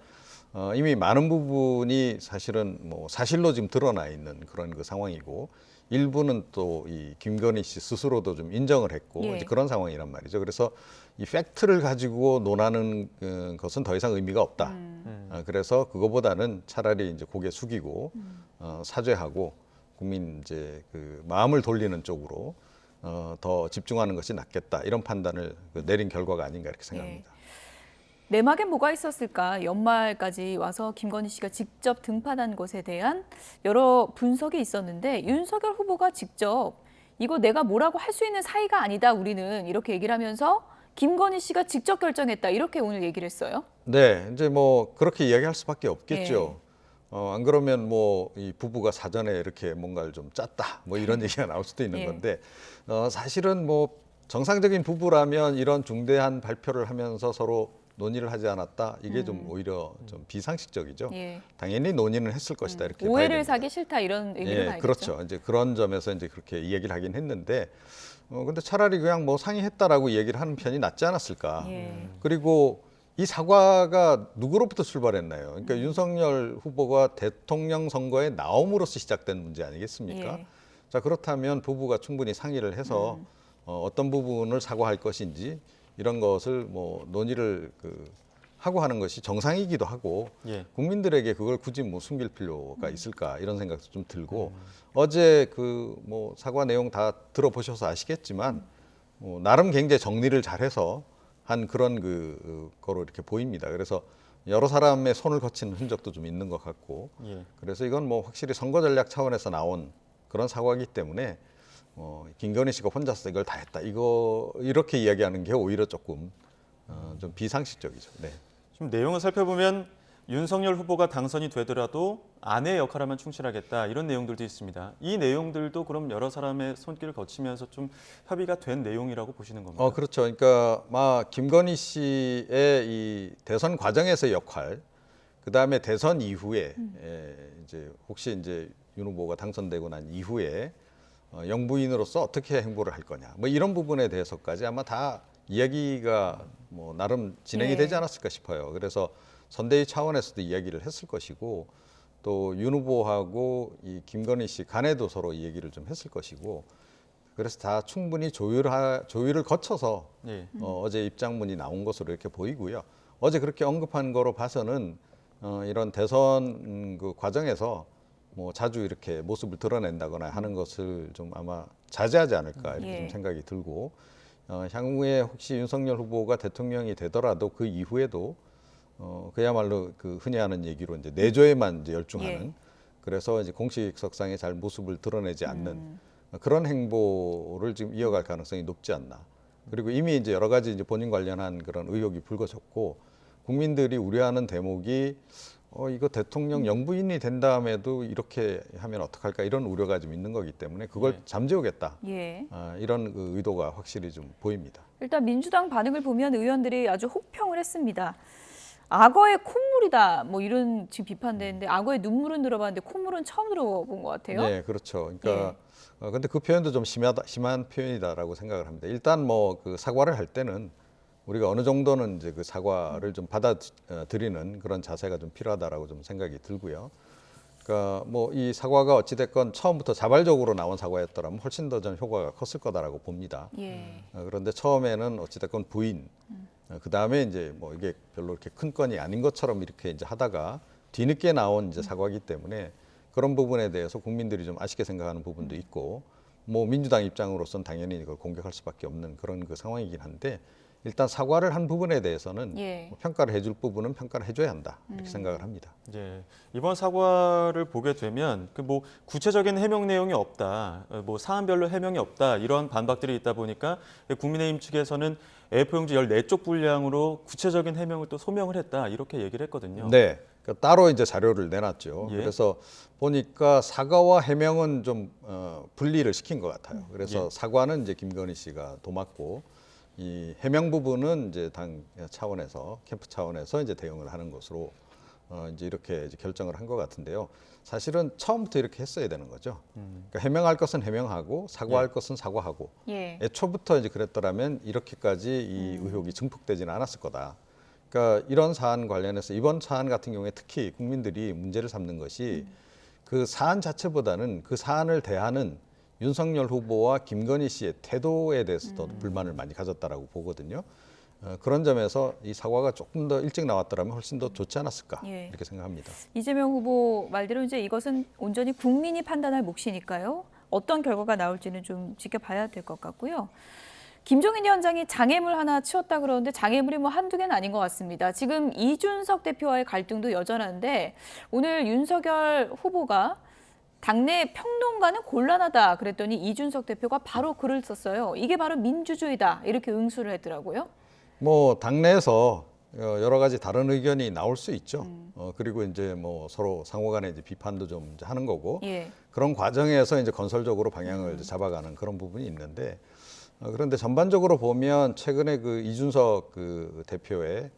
이미 많은 부분이 사실은 뭐 사실로 지금 드러나 있는 그런 그 상황이고 일부는 또 이 김건희 씨 스스로도 좀 인정을 했고 예. 이제 그런 상황이란 말이죠. 그래서 이 팩트를 가지고 논하는 것은 더 이상 의미가 없다. 그래서 그거보다는 차라리 이제 고개 숙이고 사죄하고 국민 이제 그 마음을 돌리는 쪽으로 더 집중하는 것이 낫겠다 이런 판단을 내린 결과가 아닌가 이렇게 생각합니다. 예. 내막에 뭐가 있었을까? 연말까지 와서 김건희 씨가 직접 등판한 것에 대한 여러 분석이 있었는데 윤석열 후보가 직접 이거 내가 뭐라고 할 수 있는 사이가 아니다 우리는 이렇게 얘기를 하면서 김건희 씨가 직접 결정했다 이렇게 오늘 얘기를 했어요. 네, 이제 뭐 그렇게 이야기할 수밖에 없겠죠. 안 그러면 뭐 이 부부가 사전에 이렇게 뭔가를 좀 짰다 뭐 이런 얘기가 나올 수도 있는 예. 건데 사실은 뭐 정상적인 부부라면 이런 중대한 발표를 하면서 서로 논의를 하지 않았다 이게 좀 오히려 좀 비상식적이죠. 예. 당연히 논의는 했을 것이다 이렇게 봐야 오해를 됩니다. 사기 싫다 이런 의미를 봐야겠죠. 그렇죠. 이제 그런 점에서 이제 그렇게 이야기를 하긴 했는데 근데 차라리 그냥 뭐 상의했다라고 얘기를 하는 편이 낫지 않았을까. 예. 그리고 이 사과가 누구로부터 출발했나요? 그러니까 윤석열 후보가 대통령 선거에 나옴으로써 시작된 문제 아니겠습니까? 예. 자, 그렇다면 부부가 충분히 상의를 해서 어떤 부분을 사과할 것인지 이런 것을 뭐 논의를 하고 하는 것이 정상이기도 하고 예. 국민들에게 그걸 굳이 뭐 숨길 필요가 있을까 이런 생각도 좀 들고 어제 그 뭐 사과 내용 다 들어보셔서 아시겠지만 나름 굉장히 정리를 잘해서 한 그런 거로 이렇게 보입니다. 그래서 여러 사람의 손을 거친 흔적도 좀 있는 것 같고 예. 그래서 이건 뭐 확실히 선거 전략 차원에서 나온 그런 사과이기 때문에 김건희 씨가 혼자서 이걸 다 했다 이렇게 이야기하는 게 오히려 조금 좀 비상식적이죠. 네. 좀 내용을 살펴보면 윤석열 후보가 당선이 되더라도 아내의 역할에만 충실하겠다 이런 내용들도 있습니다. 이 내용들도 그럼 여러 사람의 손길을 거치면서 좀 협의가 된 내용이라고 보시는 겁니까? 그렇죠. 그러니까 김건희 씨의 이 대선 과정에서의 역할, 그 다음에 대선 이후에 이제 혹시 이제 윤 후보가 당선되고 난 이후에 영부인으로서 어떻게 행보를 할 거냐, 뭐 이런 부분에 대해서까지 아마 다 이야기가 뭐 나름 진행이 되지 않았을까 싶어요. 그래서 선대위 차원에서도 이야기를 했을 것이고 또 윤 후보하고 이 김건희 씨 간에도 서로 이 얘기를 좀 했을 것이고 그래서 다 충분히 조율을 거쳐서 어제 입장문이 나온 것으로 이렇게 보이고요. 어제 그렇게 언급한 거로 봐서는 이런 대선 그 과정에서 뭐 자주 이렇게 모습을 드러낸다거나 하는 것을 좀 아마 자제하지 않을까 이렇게 좀 생각이 들고 향후에 혹시 윤석열 후보가 대통령이 되더라도 그 이후에도 그야말로 그 흔히 하는 얘기로 이제 내조에만 이제 열중하는 그래서 이제 공식석상에 잘 모습을 드러내지 않는 그런 행보를 지금 이어갈 가능성이 높지 않나. 그리고 이미 이제 여러 가지 이제 본인 관련한 그런 의혹이 불거졌고 국민들이 우려하는 대목이 이거 대통령 영부인이 된 다음에도 이렇게 하면 어떡할까 이런 우려가 좀 있는 거기 때문에 그걸 잠재우겠다. 이런 그 의도가 확실히 좀 보입니다. 일단 민주당 반응을 보면 의원들이 아주 혹평을 했습니다. 악어의 콧물이다 뭐 이런 지금 비판되는데 악어의 눈물은 들어봤는데 콧물은 처음 들어본 것 같아요. 네, 그렇죠. 그러니까 근데 그 표현도 좀 심한 표현이다라고 생각을 합니다. 일단 뭐 그 사과를 할 때는 우리가 어느 정도는 이제 그 사과를 좀 받아들이는 그런 자세가 좀 필요하다라고 좀 생각이 들고요. 그러니까 뭐 이 사과가 어찌됐건 처음부터 자발적으로 나온 사과였더라면 훨씬 더 전 효과가 컸을 거다라고 봅니다. 그런데 처음에는 어찌됐건 부인, 그 다음에 이제 뭐 이게 별로 이렇게 큰 건이 아닌 것처럼 이렇게 이제 하다가 뒤늦게 나온 이제 사과이기 때문에 그런 부분에 대해서 국민들이 좀 아쉽게 생각하는 부분도 있고 뭐 민주당 입장으로서는 당연히 이걸 공격할 수밖에 없는 그런 그 상황이긴 한데 일단 사과를 한 부분에 대해서는 뭐 평가를 해줄 부분은 평가를 해줘야 한다 이렇게 생각을 합니다. 이번 사과를 보게 되면 그 뭐 구체적인 해명 내용이 없다, 뭐 사안별로 해명이 없다 이런 반박들이 있다 보니까 국민의힘 측에서는 A4용지 14쪽 분량으로 구체적인 해명을 또 소명을 했다 이렇게 얘기를 했거든요. 네, 그러니까 따로 이제 자료를 내놨죠. 그래서 보니까 사과와 해명은 좀 분리를 시킨 것 같아요. 그래서 사과는 이제 김건희 씨가 도맡고 이 해명 부분은 이제 당 차원에서 캠프 차원에서 이제 대응을 하는 것으로 이제 이렇게 이제 결정을 한 것 같은데요. 사실은 처음부터 이렇게 했어야 되는 거죠. 그러니까 해명할 것은 해명하고 사과할 것은 사과하고 애초부터 이제 그랬더라면 이렇게까지 이 의혹이 증폭되지는 않았을 거다. 그러니까 이런 사안 관련해서 이번 사안 같은 경우에 특히 국민들이 문제를 삼는 것이 그 사안 자체보다는 그 사안을 대하는 윤석열 후보와 김건희 씨의 태도에 대해서도 불만을 많이 가졌다라고 보거든요. 그런 점에서 이 사과가 조금 더 일찍 나왔더라면 훨씬 더 좋지 않았을까 이렇게 생각합니다. 이재명 후보 말대로 이제 이것은 온전히 국민이 판단할 몫이니까요. 어떤 결과가 나올지는 좀 지켜봐야 될 것 같고요. 김종인 위원장이 장애물 하나 치웠다 그러는데 장애물이 뭐 한두 개는 아닌 것 같습니다. 지금 이준석 대표와의 갈등도 여전한데 오늘 윤석열 후보가 당내 평론가는 곤란하다 그랬더니 이준석 대표가 바로 글을 썼어요. 이게 바로 민주주의다 이렇게 응수를 했더라고요. 뭐 당내에서 여러 가지 다른 의견이 나올 수 있죠. 그리고 이제 뭐 서로 상호간에 이제 비판도 좀 이제 하는 거고 그런 과정에서 이제 건설적으로 방향을 이제 잡아가는 그런 부분이 있는데 그런데 전반적으로 보면 최근에 그 이준석 그 대표의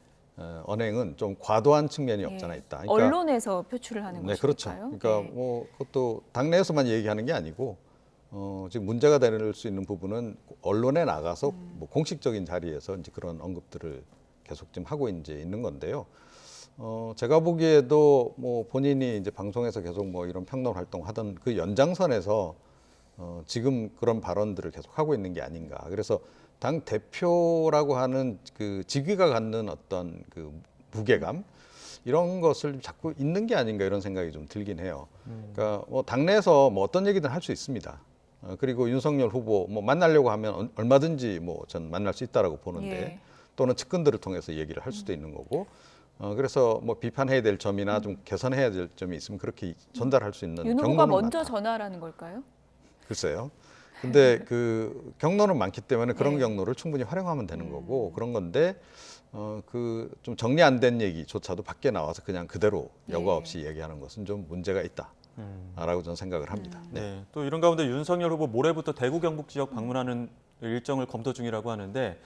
언행은 좀 과도한 측면이 없잖아 있다. 그러니까 언론에서 표출을 하는 것이니까요. 그렇죠. 그러니까 뭐 그것도 당내에서만 얘기하는 게 아니고 지금 문제가 될 수 있는 부분은 언론에 나가서 뭐 공식적인 자리에서 이제 그런 언급들을 계속 지금 하고 이제 있는 건데요. 제가 보기에도 뭐 본인이 이제 방송에서 계속 뭐 이런 평론 활동하던 그 연장선에서 지금 그런 발언들을 계속 하고 있는 게 아닌가. 그래서 당 대표라고 하는 그 직위가 갖는 어떤 그 무게감 이런 것을 자꾸 있는 게 아닌가 이런 생각이 좀 들긴 해요. 그러니까 뭐 당내에서 뭐 어떤 얘기든 할 수 있습니다. 그리고 윤석열 후보 뭐 만나려고 하면 얼마든지 뭐 전 만날 수 있다라고 보는데 또는 측근들을 통해서 얘기를 할 수도 있는 거고. 그래서 뭐 비판해야 될 점이나 좀 개선해야 될 점이 있으면 그렇게 전달할 수 있는 윤 후보가 먼저 전화라는 걸까요? 글쎄요. 근데 그 경로는 많기 때문에 그런 경로를 충분히 활용하면 되는 거고 그런 건데 그 좀 정리 안 된 얘기조차도 밖에 나와서 그냥 그대로 여과 예. 없이 얘기하는 것은 좀 문제가 있다라고 저는 생각을 합니다. 네. 네. 또 이런 가운데 윤석열 후보 모레부터 대구 경북 지역 방문하는 일정을 검토 중이라고 하는데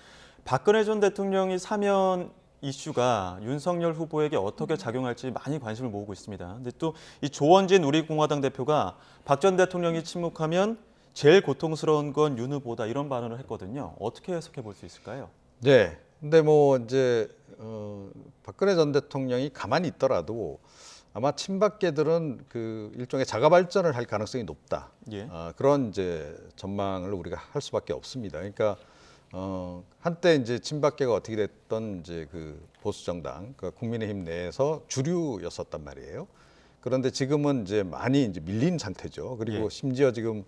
박근혜 전 대통령이 사면 이슈가 윤석열 후보에게 어떻게 작용할지 많이 관심을 모으고 있습니다. 근데 또 이 조원진 우리공화당 대표가 박 전 대통령이 침묵하면 제일 고통스러운 건 윤 후보다 이런 발언을 했거든요. 어떻게 해석해 볼 수 있을까요? 네. 근데 뭐 이제 박근혜 전 대통령이 가만히 있더라도 아마 친박계들은 그 일종의 자가 발전을 할 가능성이 높다. 예. 그런 이제 전망을 우리가 할 수밖에 없습니다. 그러니까 한때 이제 친박계가 어떻게 됐던 이제 그 보수 정당, 그 국민의힘 내에서 주류였었단 말이에요. 그런데 지금은 이제 많이 이제 밀린 상태죠. 그리고 예. 심지어 지금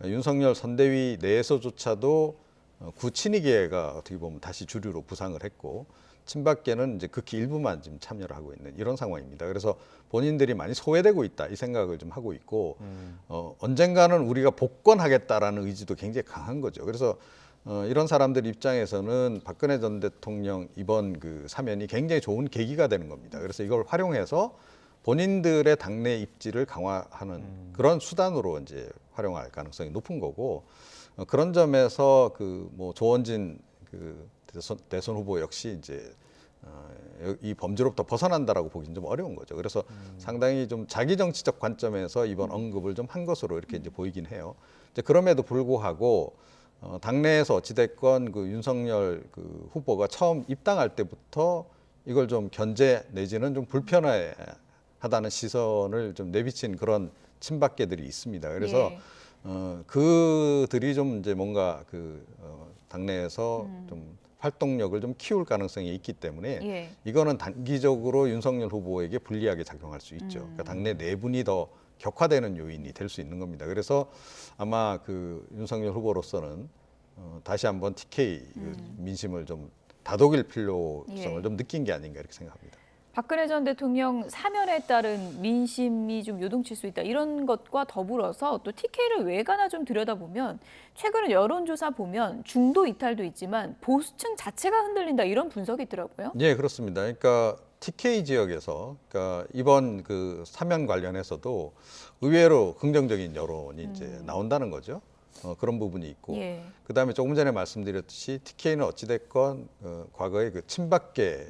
윤석열 선대위 내에서조차도 구친이계가 어떻게 보면 다시 주류로 부상을 했고 친박계는 이제 극히 일부만 지금 참여를 하고 있는 이런 상황입니다. 그래서 본인들이 많이 소외되고 있다 이 생각을 좀 하고 있고 언젠가는 우리가 복권하겠다라는 의지도 굉장히 강한 거죠. 그래서 이런 사람들 입장에서는 박근혜 전 대통령 이번 그 사면이 굉장히 좋은 계기가 되는 겁니다. 그래서 이걸 활용해서 본인들의 당내 입지를 강화하는 그런 수단으로 이제 활용할 가능성이 높은 거고 그런 점에서 그 뭐 조원진 그 대선 후보 역시 이제 이 범죄로부터 벗어난다라고 보기는 좀 어려운 거죠. 그래서 상당히 좀 자기 정치적 관점에서 이번 언급을 좀 한 것으로 이렇게 이제 보이긴 해요. 이제 그럼에도 불구하고 당내에서 어찌됐건 그 윤석열 그 후보가 처음 입당할 때부터 이걸 좀 견제 내지는 좀 불편하다는 시선을 좀 내비친 그런 친박계들이 있습니다. 그래서 예. 그들이 좀 이제 뭔가 그 당내에서 좀 활동력을 좀 키울 가능성이 있기 때문에 예. 이거는 단기적으로 윤석열 후보에게 불리하게 작용할 수 있죠. 그러니까 당내 내분이 더 격화되는 요인이 될 수 있는 겁니다. 그래서 아마 그 윤석열 후보로서는 다시 한번 TK 그 민심을 좀 다독일 필요성을 예. 좀 느낀 게 아닌가 이렇게 생각합니다. 박근혜 전 대통령 사면에 따른 민심이 좀 요동칠 수 있다. 이런 것과 더불어서 또 TK를 외관화 좀 들여다보면 최근 여론조사 보면 중도 이탈도 있지만 보수층 자체가 흔들린다. 이런 분석이 있더라고요. 네, 그렇습니다. 그러니까 TK 지역에서 그러니까 이번 그 사면 관련해서도 의외로 긍정적인 여론이 이제 나온다는 거죠. 그런 부분이 있고 예. 그다음에 조금 전에 말씀드렸듯이 TK는 어찌됐건 과거에 그 친박계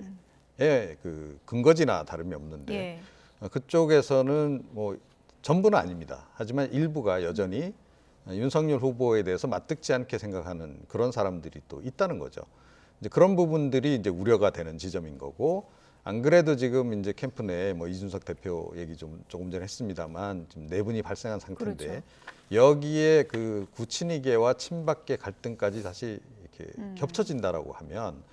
그 근거지나 다름이 없는데 예. 그쪽에서는 뭐 전부는 아닙니다. 하지만 일부가 여전히 윤석열 후보에 대해서 맞듣지 않게 생각하는 그런 사람들이 또 있다는 거죠. 이제 그런 부분들이 이제 우려가 되는 지점인 거고 안 그래도 지금 이제 캠프 내에 뭐 이준석 대표 얘기 좀 조금 전에 했습니다만 지금 내분이 발생한 상태인데 그렇죠. 여기에 그 구친이계와 친박계 갈등까지 다시 이렇게 겹쳐진다라고 하면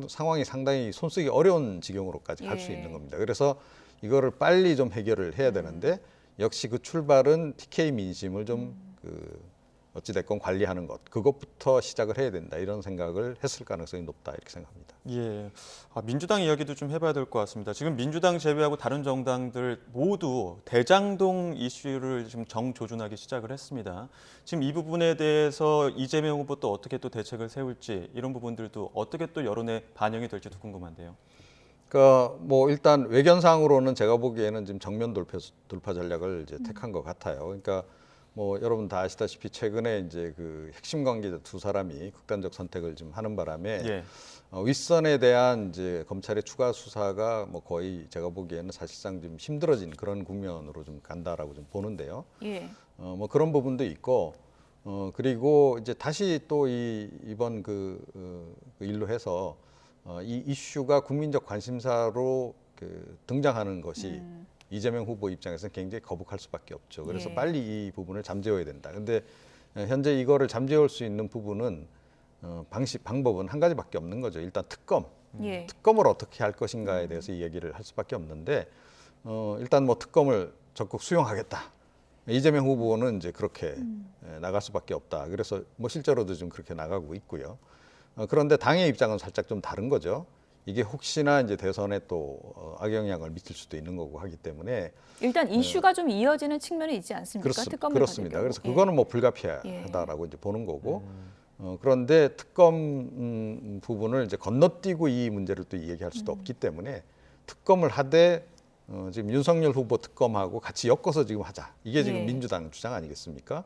상황이 상당히 손쓰기 어려운 지경으로까지 갈 수 예. 있는 겁니다. 그래서 이거를 빨리 좀 해결을 해야 되는데 역시 그 출발은 TK 민심을 좀 어찌됐건 관리하는 것 그것부터 시작을 해야 된다 이런 생각을 했을 가능성이 높다 이렇게 생각합니다. 예, 민주당 이야기도 좀 해봐야 될 것 같습니다. 지금 민주당 제외하고 다른 정당들 모두 대장동 이슈를 지금 정조준하기 시작을 했습니다. 지금 이 부분에 대해서 이재명 후보 또 어떻게 또 대책을 세울지 이런 부분들도 어떻게 또 여론에 반영이 될지도 궁금한데요. 그러니까 뭐 일단 외견상으로는 제가 보기에는 지금 정면 돌파 전략을 이제 택한 것 같아요. 그러니까 뭐 여러분 다 아시다시피 최근에 이제 그 핵심 관계자 두 사람이 극단적 선택을 좀 하는 바람에 예. 윗선에 대한 이제 검찰의 추가 수사가 뭐 거의 제가 보기에는 사실상 좀 힘들어진 그런 국면으로 좀 간다라고 좀 보는데요. 예. 뭐 그런 부분도 있고 그리고 이제 다시 또 이번 그 일로 해서 이 이슈가 국민적 관심사로 그 등장하는 것이 이재명 후보 입장에서는 굉장히 거북할 수밖에 없죠. 그래서 예. 빨리 이 부분을 잠재워야 된다. 근데 현재 이거를 잠재울 수 있는 부분은 방법은 한 가지밖에 없는 거죠. 일단 특검. 예. 특검을 어떻게 할 것인가에 대해서 이야기를 할 수밖에 없는데 일단 뭐 특검을 적극 수용하겠다. 이재명 후보는 이제 그렇게 나갈 수밖에 없다. 그래서 뭐 실제로도 좀 그렇게 나가고 있고요. 그런데 당의 입장은 살짝 좀 다른 거죠. 이게 혹시나 이제 대선에 또 악영향을 미칠 수도 있는 거고 하기 때문에 일단 이슈가 좀 이어지는 측면이 있지 않습니까? 특검을 그렇습니다. 받을 그래서 경우. 그거는 뭐 불가피하다라고 이제 보는 거고 그런데 특검 부분을 이제 건너뛰고 이 문제를 또 얘기할 수도 없기 때문에 특검을 하되 지금 윤석열 후보 특검하고 같이 엮어서 지금 하자. 이게 지금 예. 민주당 주장 아니겠습니까?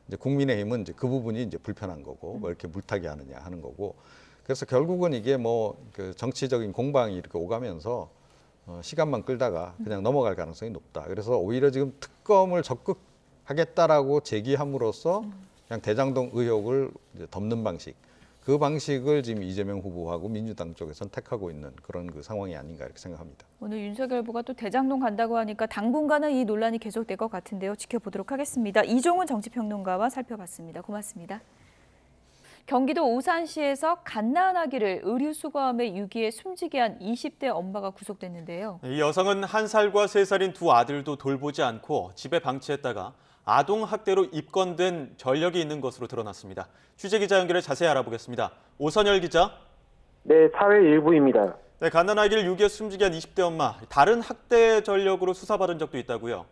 이제 국민의힘은 이제 그 부분이 이제 불편한 거고 뭐 이렇게 물타기 하느냐 하는 거고. 그래서 결국은 이게 뭐 그 정치적인 공방이 이렇게 오가면서 시간만 끌다가 그냥 넘어갈 가능성이 높다. 그래서 오히려 지금 특검을 적극하겠다라고 제기함으로써 그냥 대장동 의혹을 이제 덮는 방식, 그 방식을 지금 이재명 후보하고 민주당 쪽에 선택하고 있는 그런 그 상황이 아닌가 이렇게 생각합니다. 오늘 윤석열 후보가 또 대장동 간다고 하니까 당분간은 이 논란이 계속될 것 같은데요. 지켜보도록 하겠습니다. 이종훈 정치평론가와 살펴봤습니다. 고맙습니다. 경기도 오산시에서 갓난아기를 아기를 의류수거함에 유기해 숨지게 한 20대 엄마가 구속됐는데요. 이 여성은 1살과 3살인 두 아들도 돌보지 않고 집에 방치했다가 아동학대로 입건된 전력이 있는 것으로 드러났습니다. 취재기자 연결해 자세히 알아보겠습니다. 오선열 기자. 네, 사회 일부입니다. 네, 갓난아기를 유기해 숨지게 한 20대 엄마. 다른 학대 전력으로 수사받은 적도 있다고요?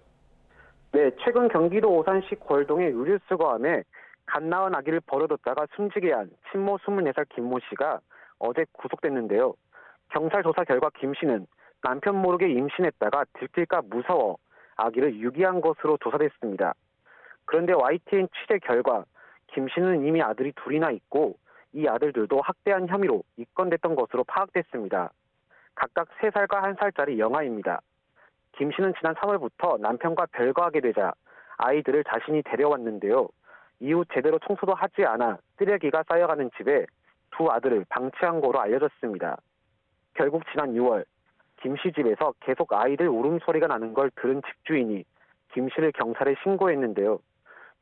네, 최근 경기도 오산시 골동의 의류수거함에 갓 낳은 아기를 버려뒀다가 숨지게 한 친모 24살 김모 씨가 어제 구속됐는데요. 경찰 조사 결과 김 씨는 남편 모르게 임신했다가 들킬까 무서워 아기를 유기한 것으로 조사됐습니다. 그런데 YTN 취재 결과 김 씨는 이미 아들이 둘이나 있고 이 아들들도 학대한 혐의로 입건됐던 것으로 파악됐습니다. 각각 3살과 1살짜리 영아입니다. 김 씨는 지난 3월부터 남편과 별거하게 되자 아이들을 자신이 데려왔는데요. 이후 제대로 청소도 하지 않아 쓰레기가 쌓여가는 집에 두 아들을 방치한 거로 알려졌습니다. 결국 지난 6월 김 씨 집에서 계속 아이들 울음소리가 나는 걸 들은 집주인이 김 씨를 경찰에 신고했는데요.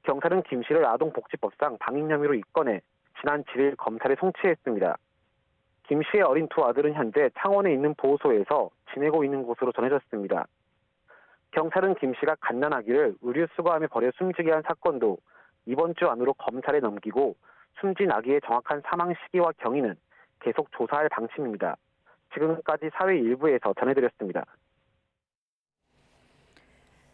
경찰은 김 씨를 아동복지법상 방임 혐의로 입건해 지난 7일 검찰에 송치했습니다. 김 씨의 어린 두 아들은 현재 창원에 있는 보호소에서 지내고 있는 것으로 전해졌습니다. 경찰은 김 씨가 갓난아기를 의류수거함에 버려 숨지게 한 사건도 이번 주 안으로 검찰에 넘기고 숨진 아기의 정확한 사망 시기와 경위는 계속 조사할 방침입니다. 지금까지 사회 일부에서 전해드렸습니다.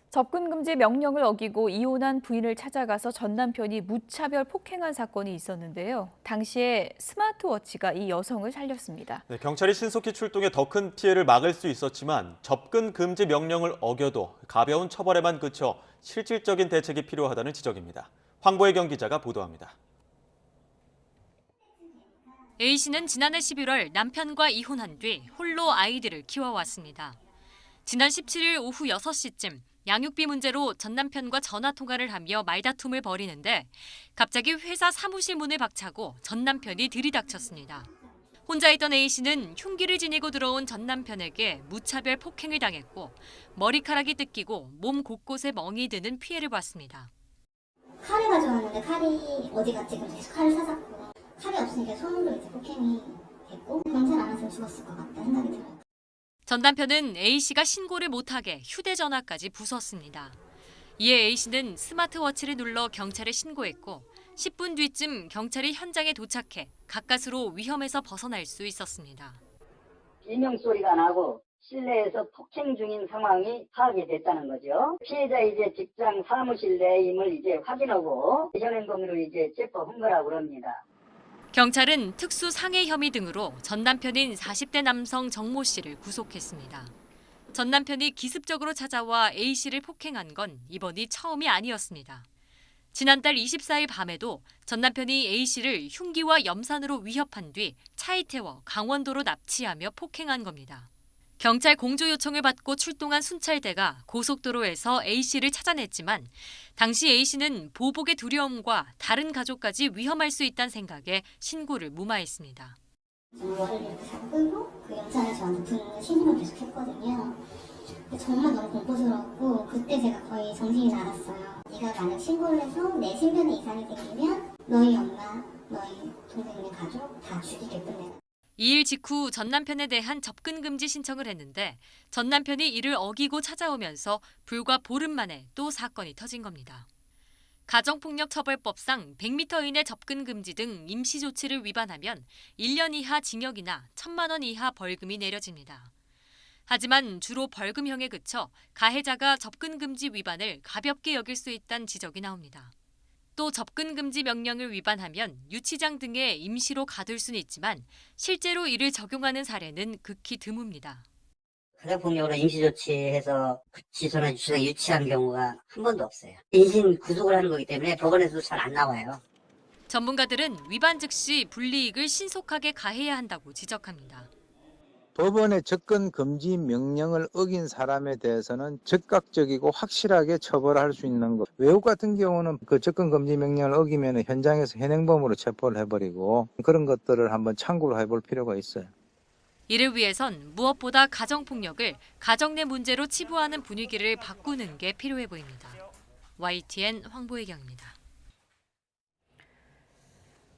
접근 금지 명령을 어기고 이혼한 부인을 찾아가서 전 남편이 무차별 폭행한 사건이 있었는데요. 당시에 스마트워치가 이 여성을 살렸습니다. 네, 경찰이 신속히 출동해 더 큰 피해를 막을 수 있었지만 접근 금지 명령을 어겨도 가벼운 처벌에만 그쳐 실질적인 대책이 필요하다는 지적입니다. 황보혜경 기자가 보도합니다. A씨는 지난해 11월 남편과 이혼한 뒤 홀로 아이들을 키워왔습니다. 지난 17일 오후 6시쯤 양육비 문제로 전 남편과 전화통화를 하며 말다툼을 벌이는데 갑자기 회사 사무실 문을 박차고 전 남편이 들이닥쳤습니다. 혼자 있던 A씨는 흉기를 지니고 들어온 전 남편에게 무차별 폭행을 당했고 머리카락이 뜯기고 몸 곳곳에 멍이 드는 피해를 봤습니다. 칼을 가져왔는데 칼이 어디 갔지? 그래서 칼을 찾았고 칼이 없으니까 손으로 이제 폭행이 됐고 경찰 안 왔으면 죽었을 것 같다 생각이 들어요. 전 남편은 A씨가 신고를 못하게 휴대전화까지 부쉈습니다. 이에 A씨는 스마트워치를 눌러 경찰에 신고했고 10분 뒤쯤 경찰이 현장에 도착해 가까스로 위험에서 벗어날 수 있었습니다. 비명소리가 나고 실내에서 폭행 중인 상황이 파악이 됐다는 거죠. 피해자 이제 직장 사무실 내임을 이제 확인하고 현행 범위로 이제 체포한 거라고 합니다. 경찰은 특수 상해 혐의 등으로 전 남편인 40대 남성 정모 씨를 구속했습니다. 전 남편이 기습적으로 찾아와 A씨를 폭행한 건 이번이 처음이 아니었습니다. 지난달 24일 밤에도 전 남편이 A씨를 흉기와 염산으로 위협한 뒤 차에 태워 강원도로 납치하며 폭행한 겁니다. 경찰 공조 요청을 받고 출동한 순찰대가 고속도로에서 A씨를 찾아냈지만 당시 A씨는 보복의 두려움과 다른 가족까지 위험할 수 있다는 생각에 신고를 무마했습니다. 머리를 이렇게 잡고 끌고 그 경찰이 저한테 붙는 신임을 계속 했거든요. 정말 너무 공포스러웠고 그때 제가 거의 정신이 나갔어요. 네가 만약 신고를 해서 내 신변에 이상이 생기면 너희 엄마, 너희 동생네 가족 다 죽이겠다 내가. 2일 직후 전 남편에 대한 접근 금지 신청을 했는데 전 남편이 이를 어기고 찾아오면서 불과 보름 만에 또 사건이 터진 겁니다. 가정폭력처벌법상 100m 이내 접근 금지 등 임시 조치를 위반하면 1년 이하 징역이나 1,000만 원 이하 벌금이 내려집니다. 하지만 주로 벌금형에 그쳐 가해자가 접근 금지 위반을 가볍게 여길 수 있다는 지적이 나옵니다. 또 접근 금지 명령을 위반하면 유치장 등에 임시로 가둘 수는 있지만 실제로 이를 적용하는 사례는 극히 드뭅니다. 가장폭력으로 임시조치해서 구치소나 유치장에 유치한 경우가 한 번도 없어요. 인신 구속을 하는 거기 때문에 법원에서도 잘 안 나와요. 전문가들은 위반 즉시 불이익을 신속하게 가해야 한다고 지적합니다. 법원의 접근 금지 명령을 어긴 사람에 대해서는 즉각적이고 확실하게 처벌할 수 있는 것. 외국 같은 경우는 그 접근 금지 명령을 어기면 현장에서 현행범으로 체포를 해버리고 그런 것들을 한번 참고를 해볼 필요가 있어요. 이를 위해선 무엇보다 가정폭력을 가정 내 문제로 치부하는 분위기를 바꾸는 게 필요해 보입니다. YTN 황보혜경입니다.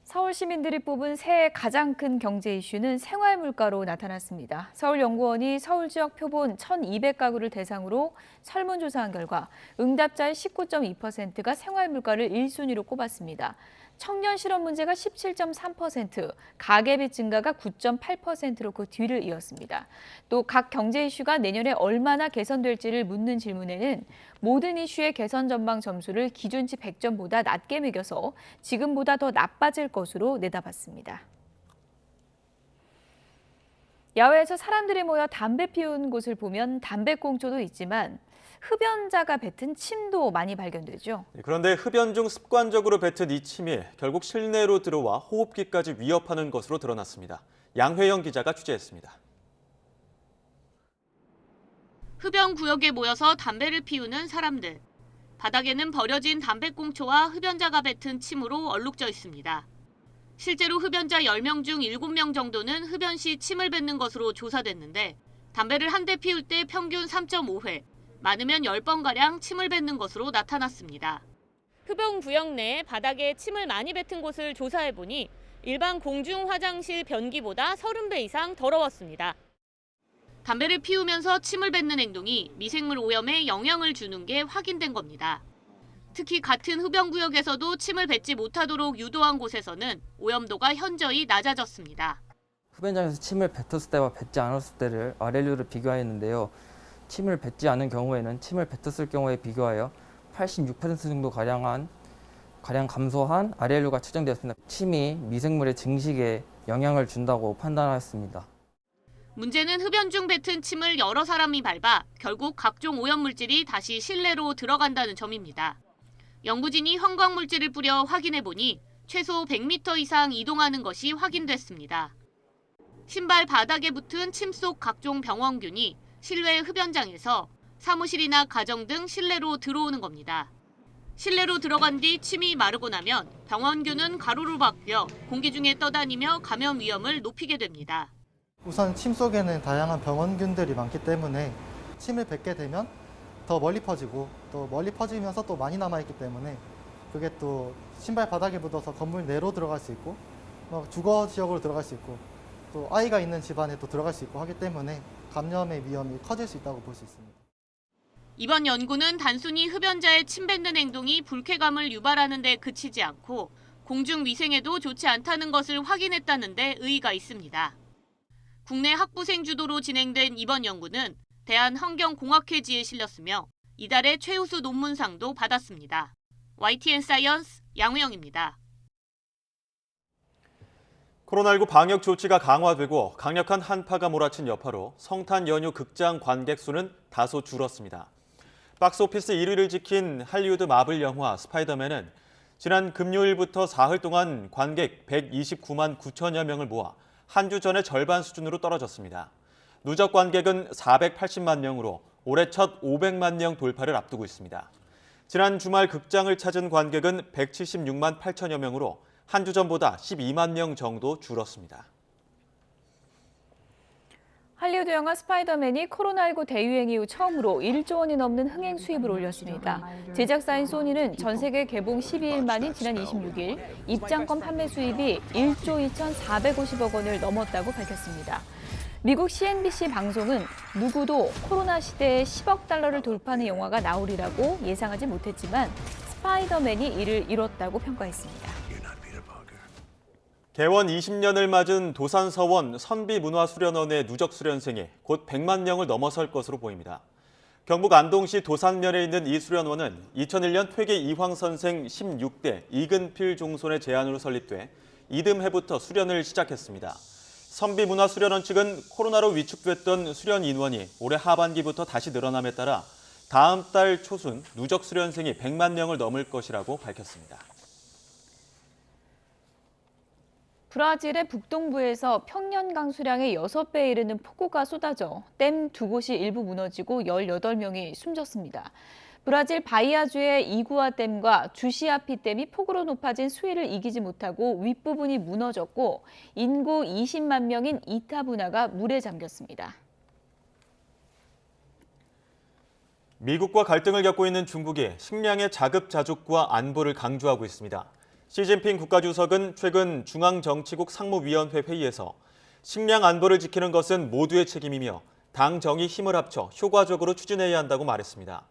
서울 시민들이 뽑은 새해 가장 큰 경제 이슈는 생활물가로 나타났습니다. 서울연구원이 서울 지역 표본 1,200가구를 대상으로 설문조사한 결과 응답자의 19.2%가 생활물가를 1순위로 꼽았습니다. 청년 실업 문제가 17.3%, 가계비 증가가 9.8%로 그 뒤를 이었습니다. 또 각 경제 이슈가 내년에 얼마나 개선될지를 묻는 질문에는 모든 이슈의 개선 전망 점수를 기준치 100점보다 낮게 매겨서 지금보다 더 나빠질 것으로 내다봤습니다. 야외에서 사람들이 모여 담배 피우는 곳을 보면 담배꽁초도 있지만 흡연자가 뱉은 침도 많이 발견되죠. 그런데 흡연 중 습관적으로 뱉은 이 침이 결국 실내로 들어와 호흡기까지 위협하는 것으로 드러났습니다. 양회영 기자가 취재했습니다. 흡연 구역에 모여서 담배를 피우는 사람들. 바닥에는 버려진 담배꽁초와 흡연자가 뱉은 침으로 얼룩져 있습니다. 실제로 흡연자 10명 중 7명 정도는 흡연 시 침을 뱉는 것으로 조사됐는데 담배를 한 대 피울 때 평균 3.5회, 많으면 10번가량 침을 뱉는 것으로 나타났습니다. 흡연 구역 내 바닥에 침을 많이 뱉은 곳을 조사해보니 일반 공중 화장실 변기보다 30배 이상 더러웠습니다. 담배를 피우면서 침을 뱉는 행동이 미생물 오염에 영향을 주는 게 확인된 겁니다. 특히 같은 흡연 구역에서도 침을 뱉지 못하도록 유도한 곳에서는 오염도가 현저히 낮아졌습니다. 흡연장에서 침을 뱉었을 때와 뱉지 않았을 때를 RLU를 비교하였는데요. 침을 뱉지 않은 경우에는 침을 뱉었을 경우에 비교하여 86% 정도 가량 감소한 RLU가 측정되었습니다. 침이 미생물의 증식에 영향을 준다고 판단하였습니다. 문제는 흡연 중 뱉은 침을 여러 사람이 밟아 결국 각종 오염물질이 다시 실내로 들어간다는 점입니다. 연구진이 형광물질을 뿌려 확인해보니 최소 100m 이상 이동하는 것이 확인됐습니다. 신발 바닥에 붙은 침 속 각종 병원균이 실외 흡연장에서 사무실이나 가정 등 실내로 들어오는 겁니다. 실내로 들어간 뒤 침이 마르고 나면 병원균은 가루로 바뀌어 공기 중에 떠다니며 감염 위험을 높이게 됩니다. 우선 침 속에는 다양한 병원균들이 많기 때문에 침을 뱉게 되면 더 멀리 퍼지고 또 멀리 퍼지면서 또 많이 남아있기 때문에 그게 또 신발 바닥에 묻어서 건물 내로 들어갈 수 있고 주거 지역으로 들어갈 수 있고 또 아이가 있는 집안에 또 들어갈 수 있고 하기 때문에 감염의 위험이 커질 수 있다고 볼 수 있습니다. 이번 연구는 단순히 흡연자의 침 뱉는 행동이 불쾌감을 유발하는 데 그치지 않고 공중위생에도 좋지 않다는 것을 확인했다는 데 의의가 있습니다. 국내 학부생 주도로 진행된 이번 연구는 대한환경공학회지에 실렸으며 이달의 최우수 논문상도 받았습니다. YTN 사이언스 양우영입니다. 코로나19 방역 조치가 강화되고 강력한 한파가 몰아친 여파로 성탄 연휴 극장 관객 수는 다소 줄었습니다. 박스오피스 1위를 지킨 할리우드 마블 영화 스파이더맨은 지난 금요일부터 사흘 동안 관객 129만 9천여 명을 모아 한 주 전의 절반 수준으로 떨어졌습니다. 누적 관객은 480만 명으로 올해 첫 500만 명 돌파를 앞두고 있습니다. 지난 주말 극장을 찾은 관객은 176만 8천여 명으로 한 주 전보다 12만 명 정도 줄었습니다. 할리우드 영화 스파이더맨이 코로나19 대유행 이후 처음으로 1조 원이 넘는 흥행 수입을 올렸습니다. 제작사인 소니는 전 세계 개봉 12일 만인 지난 26일 입장권 판매 수입이 1조 2,450억 원을 넘었다고 밝혔습니다. 미국 CNBC 방송은 누구도 코로나 시대에 10억 달러를 돌파하는 영화가 나오리라고 예상하지 못했지만 스파이더맨이 이를 이뤘다고 평가했습니다. 개원 20년을 맞은 도산서원 선비문화수련원의 누적 수련생이 곧 100만 명을 넘어설 것으로 보입니다. 경북 안동시 도산면에 있는 이 수련원은 2001년 퇴계 이황 선생 16대 이근필 종손의 제안으로 설립돼 이듬해부터 수련을 시작했습니다. 선비문화수련원 측은 코로나로 위축됐던 수련 인원이 올해 하반기부터 다시 늘어남에 따라 다음 달 초순 누적 수련생이 100만 명을 넘을 것이라고 밝혔습니다. 브라질의 북동부에서 평년 강수량의 6배에 이르는 폭우가 쏟아져 댐 2곳이 일부 무너지고 18명이 숨졌습니다. 브라질 바이아주의 이구아 댐과 주시아피 댐이 폭우로 높아진 수위를 이기지 못하고 윗부분이 무너졌고 인구 20만 명인 이타부나가 물에 잠겼습니다. 미국과 갈등을 겪고 있는 중국이 식량의 자급자족과 안보를 강조하고 있습니다. 시진핑 국가주석은 최근 중앙정치국 상무위원회 회의에서 식량 안보를 지키는 것은 모두의 책임이며 당 정이 힘을 합쳐 효과적으로 추진해야 한다고 말했습니다.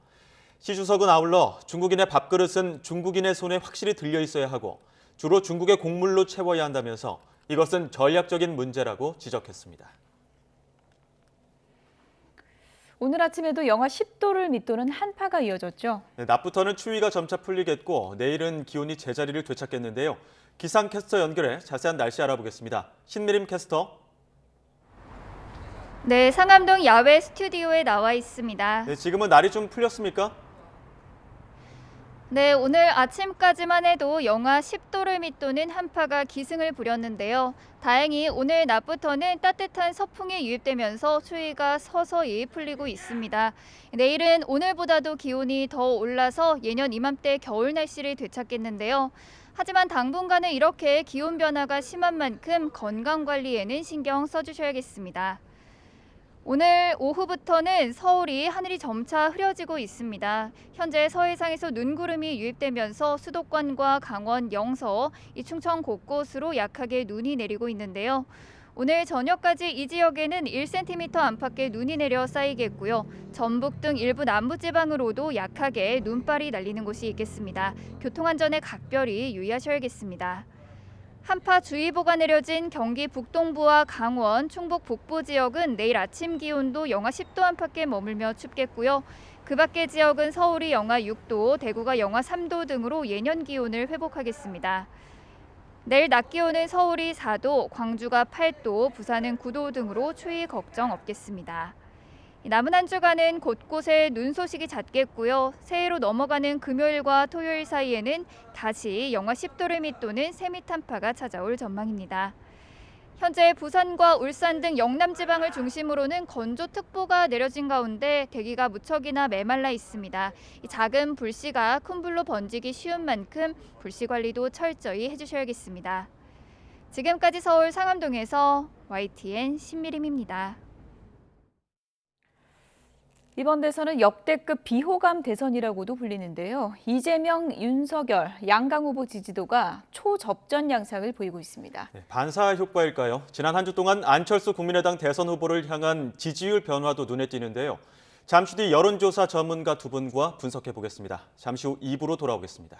시 주석은 아울러 중국인의 밥그릇은 중국인의 손에 확실히 들려 있어야 하고 주로 중국의 곡물로 채워야 한다면서 이것은 전략적인 문제라고 지적했습니다. 오늘 아침에도 영하 10도를 밑도는 한파가 이어졌죠. 낮부터는 추위가 점차 풀리겠고 내일은 기온이 제자리를 되찾겠는데요. 기상캐스터 연결해 자세한 날씨 알아보겠습니다. 신미림 캐스터. 네, 상암동 야외 스튜디오에 나와 있습니다. 네, 지금은 날이 좀 풀렸습니까? 네, 오늘 아침까지만 해도 영하 10도를 밑도는 한파가 기승을 부렸는데요. 다행히 오늘 낮부터는 따뜻한 서풍이 유입되면서 추위가 서서히 풀리고 있습니다. 내일은 오늘보다도 기온이 더 올라서 예년 이맘때 겨울 날씨를 되찾겠는데요. 하지만 당분간은 이렇게 기온 변화가 심한 만큼 건강 관리에는 신경 써주셔야겠습니다. 오늘 오후부터는 서울이 하늘이 점차 흐려지고 있습니다. 현재 서해상에서 눈구름이 유입되면서 수도권과 강원, 영서, 충청 곳곳으로 약하게 눈이 내리고 있는데요. 오늘 저녁까지 이 지역에는 1cm 안팎의 눈이 내려 쌓이겠고요. 전북 등 일부 남부지방으로도 약하게 눈발이 날리는 곳이 있겠습니다. 교통안전에 각별히 유의하셔야겠습니다. 한파주의보가 내려진 경기 북동부와 강원, 충북 북부 지역은 내일 아침 기온도 영하 10도 안팎에 머물며 춥겠고요. 그 밖의 지역은 서울이 영하 6도, 대구가 영하 3도 등으로 예년 기온을 회복하겠습니다. 내일 낮 기온은 서울이 4도, 광주가 8도, 부산은 9도 등으로 추위 걱정 없겠습니다. 남은 한 주간은 곳곳에 눈 소식이 잦겠고요. 새해로 넘어가는 금요일과 토요일 사이에는 다시 영하 10도를 밑도는 세미탄파가 찾아올 전망입니다. 현재 부산과 울산 등 영남 지방을 중심으로는 건조특보가 내려진 가운데 대기가 무척이나 메말라 있습니다. 작은 불씨가 큰 불로 번지기 쉬운 만큼 불씨 관리도 철저히 해주셔야겠습니다. 지금까지 서울 상암동에서 YTN 신미림입니다. 이번 대선은 역대급 비호감 대선이라고도 불리는데요. 이재명, 윤석열, 양강 후보 지지도가 초접전 양상을 보이고 있습니다. 반사 효과일까요? 지난 한 주 동안 안철수 국민의당 대선 후보를 향한 지지율 변화도 눈에 띄는데요. 잠시 뒤 여론조사 전문가 두 분과 분석해 보겠습니다. 잠시 후 2부로 돌아오겠습니다.